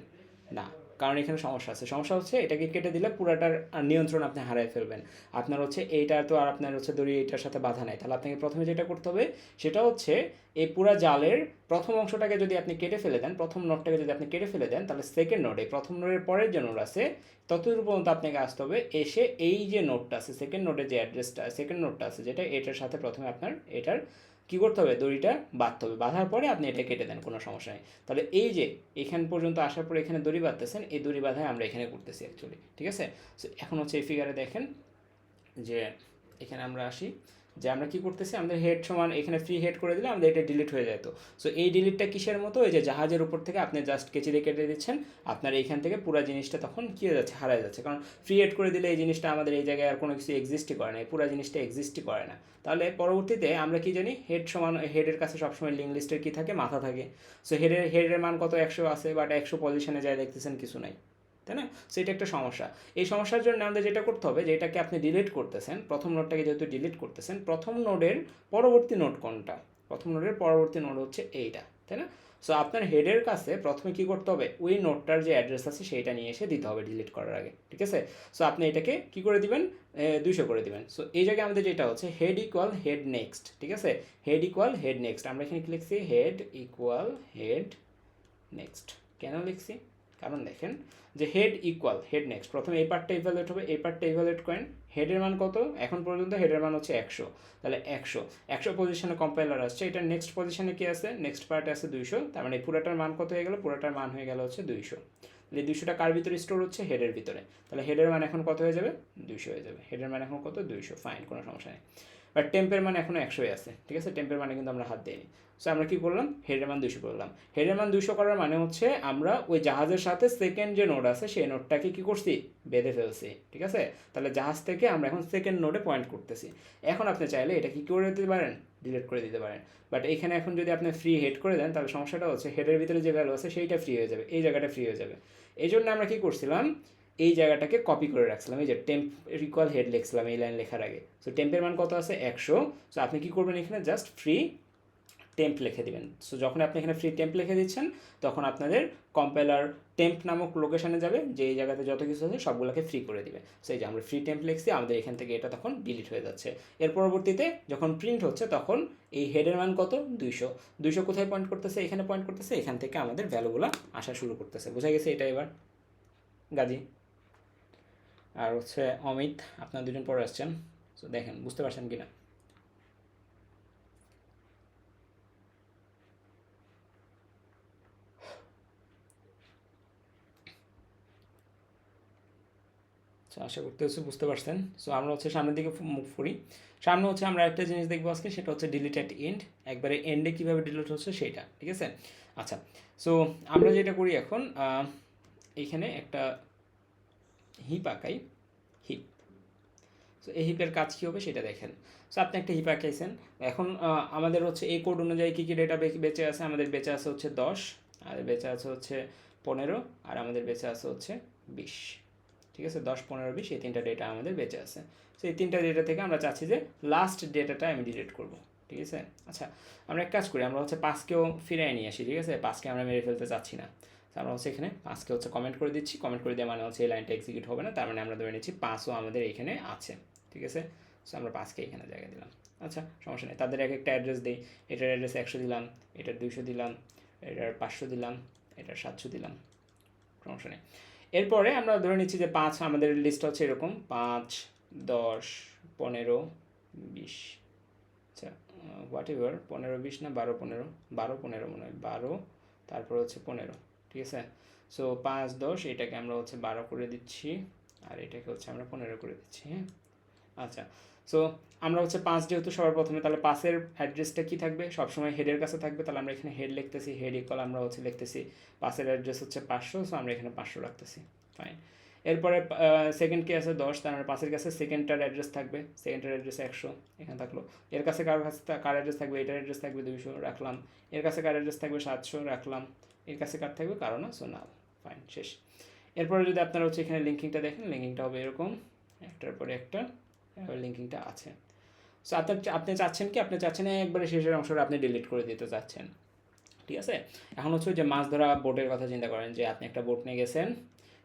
না, কারণ এখানে সমস্যা আছে। সমস্যা হচ্ছে এটাকে কেটে দিলে পুরাটার নিয়ন্ত্রণ আপনি হারাই ফেলবেন। আপনার হচ্ছে এইটা তো আর আপনার হচ্ছে দড়ি এইটার সাথে বাধা নাই, তাহলে আপনাকে প্রথমে যেটা করতে হবে সেটা হচ্ছে এই পুরা জালের প্রথম অংশটাকে যদি আপনি কেটে ফেলে দেন, প্রথম নোটটাকে যদি আপনি কেটে ফেলে দেন, তাহলে সেকেন্ড নোডে, প্রথম নোডের পরের যে নোড আছে ততদূর পর্যন্ত আপনাকে আসতে হবে, এসে এই যে নোটটা আছে সেকেন্ড নোডের যে অ্যাড্রেসটা, সেকেন্ড নোটটা আছে যেটা, এটার সাথে প্রথমে আপনার এটার কী করতে হবে? দড়িটা বাঁধতে হবে। বাঁধার পরে আপনি এটা কেটে দেন, কোনো সমস্যা নেই। তাহলে এই যে এখান পর্যন্ত আসার পরে এখানে দড়ি বাঁধতেছেন, এই দড়ি বাঁধায় আমরা এখানে করতেছি অ্যাকচুয়ালি, ঠিক আছে। সো এখন হচ্ছে এই ফিগারে দেখেন যে এখানে আমরা আসি, যে আমরা কী করতেছি, আমাদের হেড সমান এখানে ফ্রি হেড করে দিলে আমাদের এটা ডিলিট হয়ে যেত। সো এই ডিলিটটা কিসের মতো? এই যে জাহাজের উপর থেকে আপনি জাস্ট কেচি দিয়ে কেটে দিচ্ছেন, আপনার এইখান থেকে পুরো জিনিসটা তখন কী হয়ে যাচ্ছে? হারায় যাচ্ছে। কারণ ফ্রি হেড করে দিলে এই জিনিসটা আমাদের এই জায়গায় আর কোনো কিছু এক্সিস্টই করে না, এই পুরো জিনিসটা এক্সিস্টই করে না। তাহলে পরবর্তীতে আমরা কি জানি? হেড সমান, হেডের কাছে সবসময় লিঙ্ক লিস্টের কী থাকে? মাথা থাকে। সো হেডের মান কত? 100 আছে, বাট 100 পজিশনে যায় দেখতেছেন কিছু নাই, তাই না? সো এটা একটা সমস্যা। এই সমস্যার জন্য আমাদের যেটা করতে হবে, যে এটাকে আপনি ডিলিট করতেছেন, প্রথম নোডটাকে যেহেতু ডিলিট করতেছেন, প্রথম নোডের পরবর্তী নোড কোনটা? প্রথম নোডের পরবর্তী নোড হচ্ছে এইটা, তাই না? সো আপনার হেডের কাছে প্রথমে কী করতে হবে? ওই নোডটার যে অ্যাড্রেস আছে সেইটা নিয়ে এসে দিতে হবে ডিলিট করার আগে, ঠিক আছে। সো আপনি এটাকে কী করে দিবেন? 200 করে দিবেন। সো এই জায়গায় আমাদের যেটা হচ্ছে হেড ইকুয়াল হেড নেক্সট, ঠিক আছে, হেড ইকুয়াল হেড নেক্সট। আমরা এখানে কি লিখছি? Head equal head next. কেন লিখছি? কারণ দেখেন যে হেড ইকুয়াল হেড নেক্সট, প্রথমে এই পার্টটা ইভ্যালুয়েট হবে, এই পার্টটা ইভ্যালুয়েট করেন। হেডের মান কত? এখন পর্যন্ত হেডের মান হচ্ছে 100, তাহলে 100 পজিশনে কম্পাইলার আসছে, এটা নেক্সট পজিশনে কি আছে? নেক্সট পার্টে আছে 200, তার মানে এই পুরাটার মান কত হয়ে গেল? পুরাটার মান হয়ে গেল হচ্ছে 200। তাহলে 200টা কার ভিতরে স্টোর হচ্ছে? হেডের ভিতরে। তাহলে হেডের মান এখন কত হয়ে যাবে? 200 হয়ে যাবে। হেডের মান এখন কত? 200। ফাইন, কোনো সমস্যা নেই। বাট টেম্পের মান এখনও 100 আছে, ঠিক আছে, টেম্পের মানে কিন্তু আমরা হাত দিইনি। সো আমরা কী করলাম? হেডের মান 200 করলাম। হেডের মান 200 করার মানে হচ্ছে আমরা ওই জাহাজের সাথে সেকেন্ড যে নোড আছে সেই নোডটাকে কী করছি? বেঁধে ফেলছি, ঠিক আছে। তাহলে জাহাজ থেকে আমরা এখন সেকেন্ড নোডে পয়েন্ট করতেছি। এখন আপনি চাইলে এটা কী করে দিতে পারেন? ডিলিট করে দিতে পারেন। বাট এখানে এখন যদি আপনি ফ্রি হেড করে দেন তাহলে সমস্যাটা হচ্ছে হেডের ভিতরে যে ভ্যালু আছে সেইটা ফ্রি হয়ে যাবে, এই জায়গাটা ফ্রি হয়ে যাবে। এই জন্য আমরা কী করছিলাম? এই জায়গাটাকে কপি করে রাখছিলাম, এই যে টেম্প ইকুয়াল হেড লিখছিলাম এই লাইন লেখার আগে। সো টেম্পের মান কত আছে 100। সো আপনি কী করবেন এখানে জাস্ট ফ্রি টেম্প লিখে দিবেন। সো যখন আপনি এখানে ফ্রি টেম্প লিখে দিচ্ছেন তখন আপনাদের কম্পাইলার টেম্প নামক লোকেশনে যাবে, যে এই জায়গাতে যত কিছু আছে সবগুলোকে ফ্রি করে দিবে। সো এই যে আমরা ফ্রি টেম্প লিখছি, আমাদের এখান থেকে এটা তখন ডিলিট হয়ে যাচ্ছে। এর পরবর্তীতে যখন প্রিন্ট হচ্ছে তখন এই হেডের মান কত 200। 200 কোথায় পয়েন্ট করতেছে, এখানে পয়েন্ট করতেছে, এখান থেকে আমাদের ভ্যালুগুলো আসা শুরু করতেছে। বোঝা গেছে এটা এবার? গাজী আর হচ্ছে অমিত, আপনারা দুজন পরে আসছেন। সো দেখেন বুঝতে পারছেন কিনা। আশা করতে হচ্ছে বুঝতে পারছেন। সো আমরা হচ্ছে সামনের দিকে মুভ করি। সামনে হচ্ছে আমরা একটা জিনিস দেখবো আজকে, সেটা হচ্ছে ডিলিট অ্যাট এন্ড। একবারে এন্ডে কীভাবে ডিলিট হচ্ছে সেইটা, ঠিক আছে? আচ্ছা, সো আমরা যেটা করি এখন, এইখানে একটা হিপ আঁকাই, হিপ। সো এই হিপের কাজ কী হবে সেটা দেখেন। সো আপনি একটা হিপ আঁকাইছেন, এখন আমাদের হচ্ছে এই কোড অনুযায়ী কী কী ডেটা বেঁচে আছে। আমাদের বেঁচে আছে হচ্ছে 10, আর বেঁচে আছে হচ্ছে 15, আর আমাদের বেঁচে আছে হচ্ছে 20। ঠিক আছে, 10, 15, 20 এই তিনটা ডেটা আমাদের বেঁচে আছে। সো এই তিনটা ডেটা থেকে আমরা চাচ্ছি যে লাস্ট ডেটাটা আমি ডিলিট করব, ঠিক আছে? আচ্ছা, আমরা এক কাজ করি, আমরা হচ্ছে 5কেও ফিরিয়ে নিয়ে আসি, ঠিক আছে? 5কে আমরা মেরে ফেলতে চাচ্ছি না। আমরা হচ্ছে এখানে 5কে হচ্ছে কমেন্ট করে দিচ্ছি, কমেন্ট করে দেওয়া মানে হচ্ছে এই লাইনটা এক্সিকিউট হবে না, তার মানে আমরা ধরে নিচ্ছি 5ও আমাদের এখানে আছে, ঠিক আছে? সো আমরা 5কে এখানে জায়গা দিলাম। আচ্ছা, সমস্যা নেই, তাদের এক একটা অ্যাড্রেস দিই। এটার অ্যাড্রেস 100 দিলাম, এটার 200 দিলাম, এটার 500 দিলাম, এটার 700 দিলাম, সমস্যা নেই। এরপরে আমরা ধরে নিচ্ছি যে 5, আমাদের লিস্ট হচ্ছে এরকম 5, 10, 15, 20। আচ্ছা, হোয়াট এভার, 15, 20 না 12, 15, 12, 15 মনে হয়, 12, তারপর হচ্ছে 15, ঠিক আছে? সো 5, 10 এটাকে আমরা হচ্ছে 12 করে দিচ্ছি, আর এটাকে হচ্ছে আমরা 15 করে দিচ্ছি, হ্যাঁ? আচ্ছা, সো আমরা হচ্ছে 5 যেহেতু সবার প্রথমে, তাহলে 5-এর অ্যাড্রেসটা কী থাকবে, সবসময় হেডের কাছে থাকবে। তাহলে আমরা এখানে হেড লিখতেছি, হেড ইকুয়াল আমরা হচ্ছে লিখতেছি 5-এর অ্যাড্রেস হচ্ছে 500, সো আমরা এখানে 500 রাখতেছি, ফাইন। এরপরে সেকেন্ড কে আছে 10, তার মানে 5-এর কাছে সেকেন্ডটার অ্যাড্রেস থাকবে, সেকেন্ডটার অ্যাড্রেস 100, এখানে থাকলো। এর কাছে কার অ্যাড্রেস থাকবে, এটার অ্যাড্রেস থাকবে 200, রাখলাম। এর কাছে কার অ্যাড্রেস থাকবে 700, রাখলাম। এর কাছে কার থাকবে, কারো না, সো না, ফাইন, শেষ। এরপরে যদি আপনারা হচ্ছে এখানে লিঙ্কিংটা দেখেন, লিঙ্কিংটা হবে এরকম, একটার পরে একটা লিঙ্কিংটা আছে। সো আপনি চাচ্ছেন কি, আপনি চাচ্ছেন একবারে শেষের অংশটা আপনি ডিলিট করে দিতে চাচ্ছেন, ঠিক আছে? এখন হচ্ছে যে মাছ ধরা বোটের কথা চিন্তা করেন, যে আপনি একটা বোট নিয়ে গেছেন,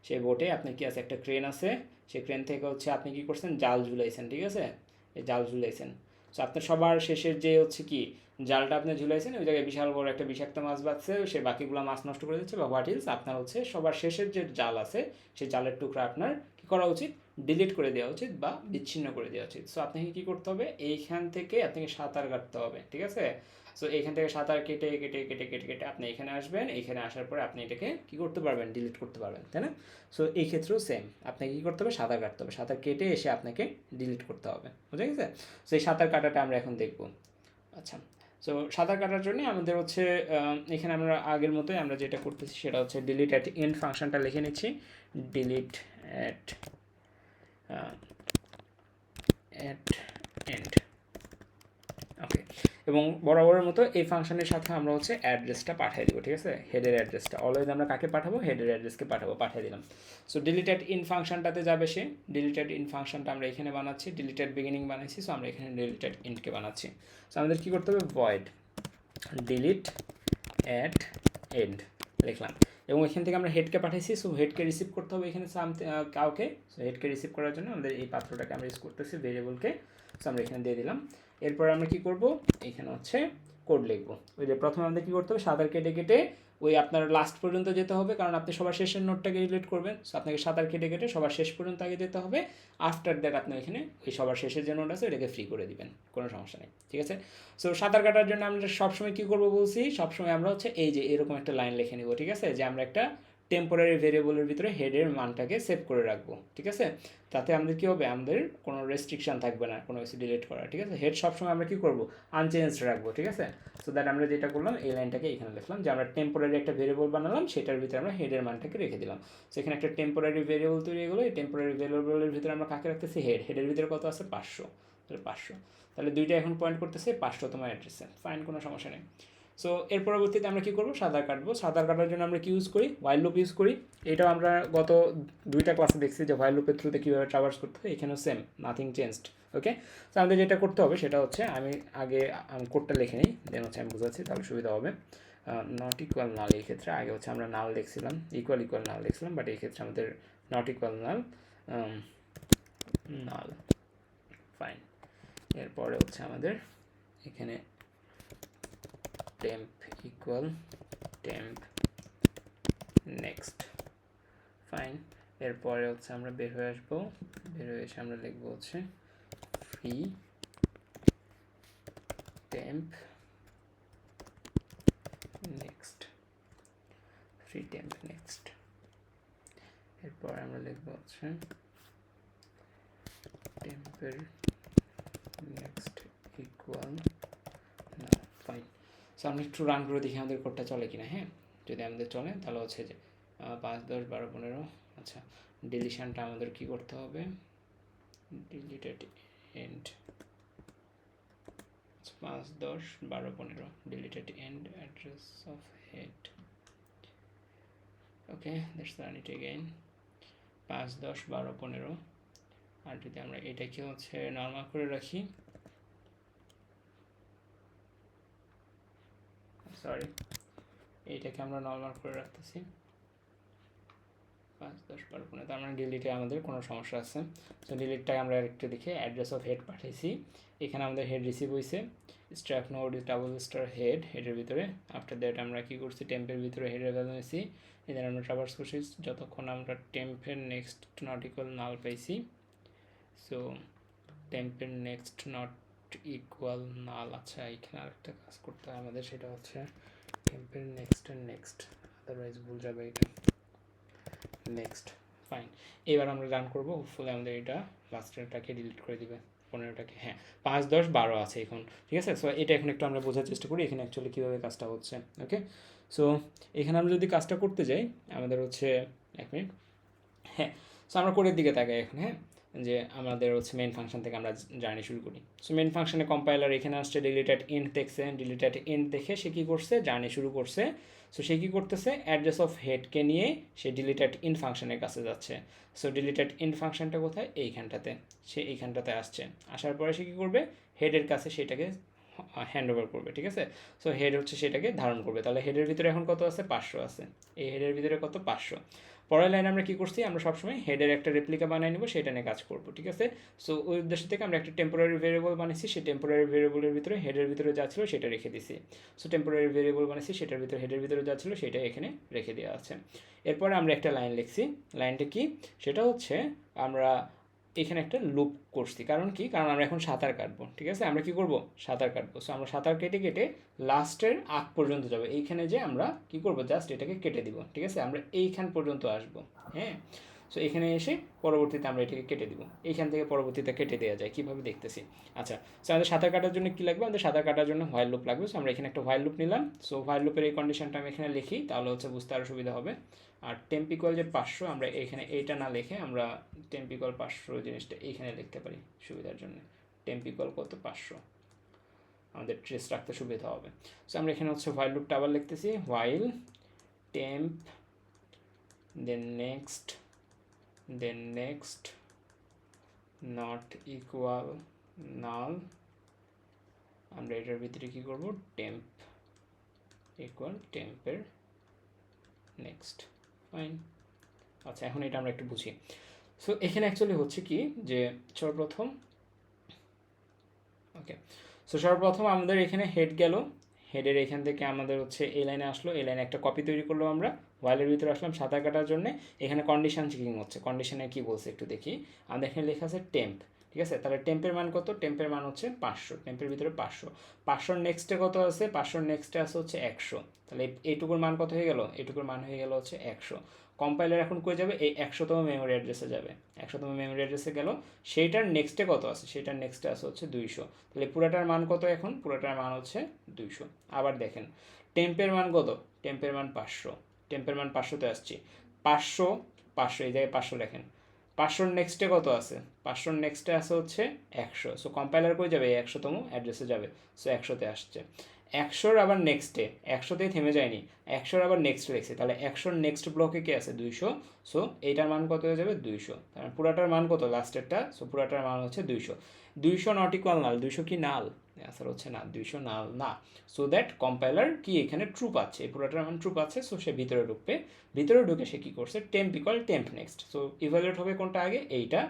সেই বোটে আপনি কি আছে, একটা ক্রেন আছে, সেই ক্রেন থেকে হচ্ছে আপনি কি করছেন, জাল ঝুলাইছেন, ঠিক আছে? এই জাল ঝুলাইছেন। সো আপনার সবার শেষের যে হচ্ছে কি জালটা আপনি ঝুলাইছেন, ওই জায়গায় বিশাল বড় একটা বিষাক্ত মাছ বাঁচছে, সে বাকিগুলো মাছ নষ্ট করে দিচ্ছে, বা হোয়াট ইলস, আপনার হচ্ছে সবার শেষের যে জাল আছে সেই জালের টুকরা আপনার কী করা উচিত, ডিলিট করে দেওয়া উচিত বা বিচ্ছিন্ন করে দেওয়া উচিত। সো আপনাকে কী করতে হবে, এইখান থেকে আপনাকে সাঁতার কাটতে হবে, ঠিক আছে? সো এইখান থেকে সাঁতার কেটে কেটে কেটে কেটে কেটে আপনি এখানে আসবেন, এখানে আসার পরে আপনি এটাকে কী করতে পারবেন, ডিলিট করতে পারবেন, তাই না? সো এই ক্ষেত্রেও সেম, আপনাকে কী করতে হবে, সাঁতার কাটতে হবে, সাঁতার কেটে এসে আপনাকে ডিলিট করতে হবে, বুঝা গেছে? সো এই সাঁতার কাটাটা আমরা এখন দেখব। আচ্ছা, সো সাঁতার কাটার জন্য আমাদের হচ্ছে এখানে আমরা আগের মতোই আমরা যেটা করতেছি সেটা হচ্ছে ডিলিট অ্যাট এন্ড ফাংশনটা লিখে নিচ্ছি, ডিলিট অ্যাট এন্ড, ওকে। এবং বরাবরের মতো এই ফাংশনের সাথে আমরা হচ্ছে অ্যাড্রেসটা পাঠিয়ে দেবো, ঠিক আছে? হেডের অ্যাড্রেসটা অলওয়েজ আমরা কাকে পাঠাবো, হেডের অ্যাড্রেসকে পাঠিয়ে দিলাম। সো ডিলিটেড ইন ফাংশনটাতে যাবে সে, ডিলিটেড ইন ফাংশনটা আমরা এখানে বানাচ্ছি, ডিলিটেড বিগিনিং বানাইছি, সো আমরা এখানে ডিলিটেড ইন্টকে বানাচ্ছি। সো আমাদের কী করতে হবে, ভয়েড ডিলিট অ্যাট এন্ড লিখলাম, এবং এখান থেকে আমরা হেডকে পাঠাইছি, সো হেডকে রিসিভ করতে হবে এখানে কাউকে। সো হেডকে রিসিভ করার জন্য আমাদের এই পাত্রটাকে আমরা ইউজ করতেছি, ভেরিয়েবলকে। সো আমরা এখানে দিয়ে দিলাম। এরপর আমরা কী করব, এখানে হচ্ছে কোড লিখবো। ওই যে প্রথমে আমাদের কী করতে হবে, সাঁতার কেটে কেটে ওই আপনার লাস্ট পর্যন্ত যেতে হবে, কারণ আপনি সবার শেষের নোটটাকে ডিলিট করবেন। সো আপনাকে সাঁতার কেটে কেটে সবার শেষ পর্যন্ত আগে যেতে হবে। আফটার দ্যাট আপনি এখানে ওই সবার শেষের যে নোট আছে এটাকে ফ্রি করে দিবেন, কোনো সমস্যা নেই, ঠিক আছে? সো সাঁতার কাটার জন্য আমরা সবসময় কী করবো বলছি, সবসময় আমরা হচ্ছে এই যে এরকম একটা লাইন লিখে নিব, ঠিক আছে? যে আমরা একটা টেম্পোরারি ভেরিয়েবলের ভিতরে হেডের মানটাকে সেভ করে রাখবো, ঠিক আছে? তাতে আমাদের কী হবে, আমাদের কোনো রেস্ট্রিকশান থাকবে না কোনো কিছু ডিলিট করার, ঠিক আছে? হেড সবসময় আমরা কী করবো, আনচেঞ্জড রাখবো, ঠিক আছে? সো দ্যাট আমরা যেটা করলাম, এই লাইনটাকে এখানে লিখলাম যে আমরা টেম্পোরারি একটা ভেরিয়েবল বানালাম, সেটার ভিতরে আমরা হেডের মানটাকে রেখে দিলাম। সো এখানে একটা টেম্পোরারি ভেরিয়েবল তৈরি হয়ে গেলো। এই টেম্পোরারি ভেরিয়েবলের ভিতরে আমরা কাকে রাখতেছি, হেডের ভিতরে কত আছে, 500, তাহলে 500, তাহলে দুইটা এখন পয়েন্ট করতেছে 500তম অ্যাড্রেসে, ফাইন, কোনো সমস্যা নেই। সো এর পরবর্তীতে আমরা কী করবো, সাঁতার কাটবো। সাঁতার কাটার জন্য আমরা কি ইউজ করি, হোয়াইল লুপ ইউজ করি। এটাও আমরা গত 2টা ক্লাসে দেখছি যে হোয়াইল লুপের থ্রুতে কীভাবে ট্রাভার্স করতে হয়, এখানেও সেম, নাথিং চেঞ্জড। ওকে, তো আমাদের যেটা করতে হবে সেটা হচ্ছে, আমি আগে কোডটা লিখে নিই, দেন হচ্ছে আমি বুঝাচ্ছি, তাহলে সুবিধা হবে। নট ইকুয়াল নাল, এই ক্ষেত্রে আগে হচ্ছে আমরা নাল দেখছিলাম, ইকুয়াল ইকুয়াল নাল দেখছিলাম, বাট এই ক্ষেত্রে আমাদের not equal null, null, fine. এরপরে হচ্ছে আমাদের এখানে temp equal temp next, fine. এরপরে হচ্ছে আমরা বের হয়ে আসবো, বের হয়ে এসে আমরা লিখবো হচ্ছে free temp next, free temp next. এরপর আমরা লিখবো হচ্ছে টেম্পের নেক্সট ইকুয়াল না, ফাইন। সো আমরা একটু রান করে দেখি আমাদের কোডটা চলে কিনা। হ্যাঁ, যদি আমাদের চলে তাহলে হচ্ছে যে 5, 10, 12, 15। আচ্ছা, ডিলিশনটা আমাদের কি করতে হবে, deleted and 5, 10, 12, 15 deleted and address of head. Okay, let's run it again. 5, 10, 12, 15। আর যদি আমরা এটাকে হচ্ছে নর্মাল করে রাখি, সরি, এইটাকে আমরা নর্মাল করে রাখতেছি 5, 10, 12, 15। তার মানে ডিলিটে আমাদের কোনো সমস্যা আছে। সো ডিলিটটাকে আমরা একটু দেখে অ্যাড্রেস অফ হেড পাঠিয়েছি, এখানে আমাদের হেড রিসিভ হয়েছে, struct node double star head, হেডের ভিতরে। আফটার দ্যাট আমরা কী করছি, টেম্পের ভিতরে হেডের ভ্যালু নিয়েছি, এদের আমরা ট্রাভার্স করছি যতক্ষণ আমরা টেম্পের নেক্সট নট ইকুয়াল নাল পাইছি। সো টেম্পের নেক্সট নট ইকুয়াল নাল। আচ্ছা, এখানে আরেকটা কাজ করতে হয় আমাদের, সেটা হচ্ছে টেম্পের নেক্সট এর নেক্সট, আদারওয়াইজ ভুল যাবে এটা, নেক্সট, ফাইন। এবার আমরা রান করবো, হোপফুলি আমাদের এটা লাস্টেরটাকে ডিলিট করে দিবে, 15টাকে। হ্যাঁ, 5, 10, 12 আছে এখন, ঠিক আছে। সো এটা এখন একটু আমরা বোঝার চেষ্টা করি এখানে অ্যাকচুয়ালি কীভাবে কাজটা হচ্ছে। ওকে, সো এখানে আমরা যদি কাজটা করতে যাই, আমাদের হচ্ছে 1 মিনিট। হ্যাঁ, সো আমরা কোডের দিকে তাকাই এখন। হ্যাঁ, যে আমাদের হচ্ছে মেন ফাংশন থেকে আমরা জার্নি শুরু করি। সো মেন ফাংশনে কম্পাইলার এখানে আসছে ডিলিটেড এন্ড দেখছে, ডিলিটেড এন্ড দেখে সে কী করছে, জার্নি শুরু করছে। সো সে কী করতেছে, অ্যাড্রেস অফ হেডকে নিয়ে সে ডিলিটেড ইন ফাংশনের কাছে যাচ্ছে। সো ডিলিটেড ইন ফাংশনটা কোথায়, এইখানটাতে, সে এইখানটাতে আসছে। আসার পরে সে কী করবে, হেডের কাছে সেটাকে হ্যান্ড ওভার করবে, ঠিক আছে। সো হেড হচ্ছে সেটাকে ধারণ করবে। তাহলে হেডের ভিতরে এখন কত আছে, 500 আছে, এই হেডের ভিতরে কত, 500। পরের লাইনে আমরা কী করছি, আমরা সবসময় হেডের একটা রেপ্লিকা বানিয়ে নেব, সেটা নিয়ে কাজ করবো, ঠিক আছে। সো ওই উদ্দেশ্য থেকে আমরা একটা টেম্পোরারি ভেরিয়েবল বানিয়েছি, সেই টেম্পোরারি ভেরিয়েবলের ভিতরে হেডের ভিতরে যা ছিল সেটা রেখে দিছি। সো টেম্পোরারি ভেরিয়েবল বানিয়েছি, সেটার ভিতরে হেডের ভিতরে যা ছিল সেটা এখানে রেখে দেওয়া আছে। এরপরে আমরা একটা লাইন লিখছি, লাইনটা কি, সেটা হচ্ছে আমরা এখানে একটা লুপ করছি। কারণ কি, কারণ আমরা এখন সাঁতার কাটবো, ঠিক আছে। আমরা কি করব, সাঁতার কাটবো। সো আমরা সাঁতার কেটে কেটে লাস্টের আগ পর্যন্ত যাবো, এইখানে যে আমরা কি করব, জাস্ট এটাকে কেটে দিব, ঠিক আছে। আমরা এইখান পর্যন্ত আসবো। হ্যাঁ, সো এখানে এসে পরবর্তীতে আমরা এটাকে কেটে দিব, এইখান থেকে পরবর্তীতে কেটে দেওয়া যায় কীভাবে দেখতেছি। আচ্ছা, সো আমাদের সাঁতার কাটার জন্য কী লাগবে, আমাদের সাঁতার কাটার জন্য হোয়াইল লুপ লাগবে। সো আমরা এখানে একটা হোয়াইল লুপ নিলাম। সো হোয়াইল লুপের এই কন্ডিশনটা আমি এখানে লিখি, তাহলে হচ্ছে বুঝতে আরও সুবিধা হবে। আর টেম্প ইকুয়াল যে 500, আমরা এখানে এইটা না লিখে আমরা টেম্প ইকুয়াল 500 জিনিসটা এইখানে লিখতে পারি সুবিধার জন্য। টেম্প ইকুয়াল কত, 500, আমাদের ট্রেস রাখতে সুবিধা হবে। সো আমরা এখানে হচ্ছে হোয়াইল লুপটা আবার লিখতেছি, while temp then next not equal null. আমরা এটার ভিতরে কী করবো, টেম্প ইকুয়াল টেম্পের নেক্সট, ফাইন। আচ্ছা, এখন এটা আমরা একটু বুঝি। সো এখানে অ্যাকচুয়ালি হচ্ছে কি, যে সর্বপ্রথম আমাদের এখানে হেড গেল, হেডের এখান থেকে আমাদের হচ্ছে এই লাইনে আসলো, এই লাইনে একটা কপি তৈরি করলো আমরা, ওয়ালের ভিতরে আসলাম সাঁতার কাটার জন্য। এখানে কন্ডিশন চেকিং হচ্ছে, কন্ডিশনে কী বলছে একটু দেখি। আমাদের এখানে লেখা আছে টেম্প, ঠিক আছে। তাহলে টেম্পের মান কত, টেম্পের মান হচ্ছে 500, টেম্পের ভিতরে 500। 500 নেক্সটে কত আছে, 500 নেক্সটে আছে হচ্ছে 100। তাহলে এইটুকুর মান কত হয়ে গেল, এইটুকুর মান হয়ে গেল হচ্ছে 100। কম্পাইলার এখন কই যাবে, এই 100তম মেমোরি অ্যাড্রেসে যাবে, 100তম মেমোরি অ্যাড্রেসে গেল। সেইটার নেক্সটে কত আছে, সেইটার নেক্সটে আছে হচ্ছে 200। তাহলে পুরাটার মান কত, এখন পুরাটার মান হচ্ছে 200। আবার দেখেন টেম্পের মান কত, টেম্পের মান 500, টেম্পের মান 500তে আসছে। 500 এই জায়গায় 500 লেখেন। 500 নেক্সটে কত আছে, 500 নেক্সটে আছে হচ্ছে 100। সো কম্পাইলার কই যাবে, এই 100তম অ্যাড্রেসে যাবে। সো 100তে আসছে। একশোর আবার নেক্সটে, একশোতেই থেমে যায়নি, একশোর আবার নেক্সট লিখছি, তাহলে একশোর নেক্সট ব্লকে কি আছে 200। সো এইটার মান কত হয়ে যাবে 200, তার পুরাটার মান কত লাস্টেরটা, সো পুরাটার মান হচ্ছে 200। 200 নট ইকুয়াল নাল, 200 কি নাল, অ্যান্সার হচ্ছে না, 200 নাল না। সো দ্যাট কম্পাইলার কি এখানে ট্রু পাচ্ছে, এই পুরাটার মান ট্রু পাচ্ছে, সো সে ভিতরে ঢুকবে, ভিতরে ঢুকে সে কী করছে, temp equal temp next. So evaluate হবে কোনটা আগে, এইটা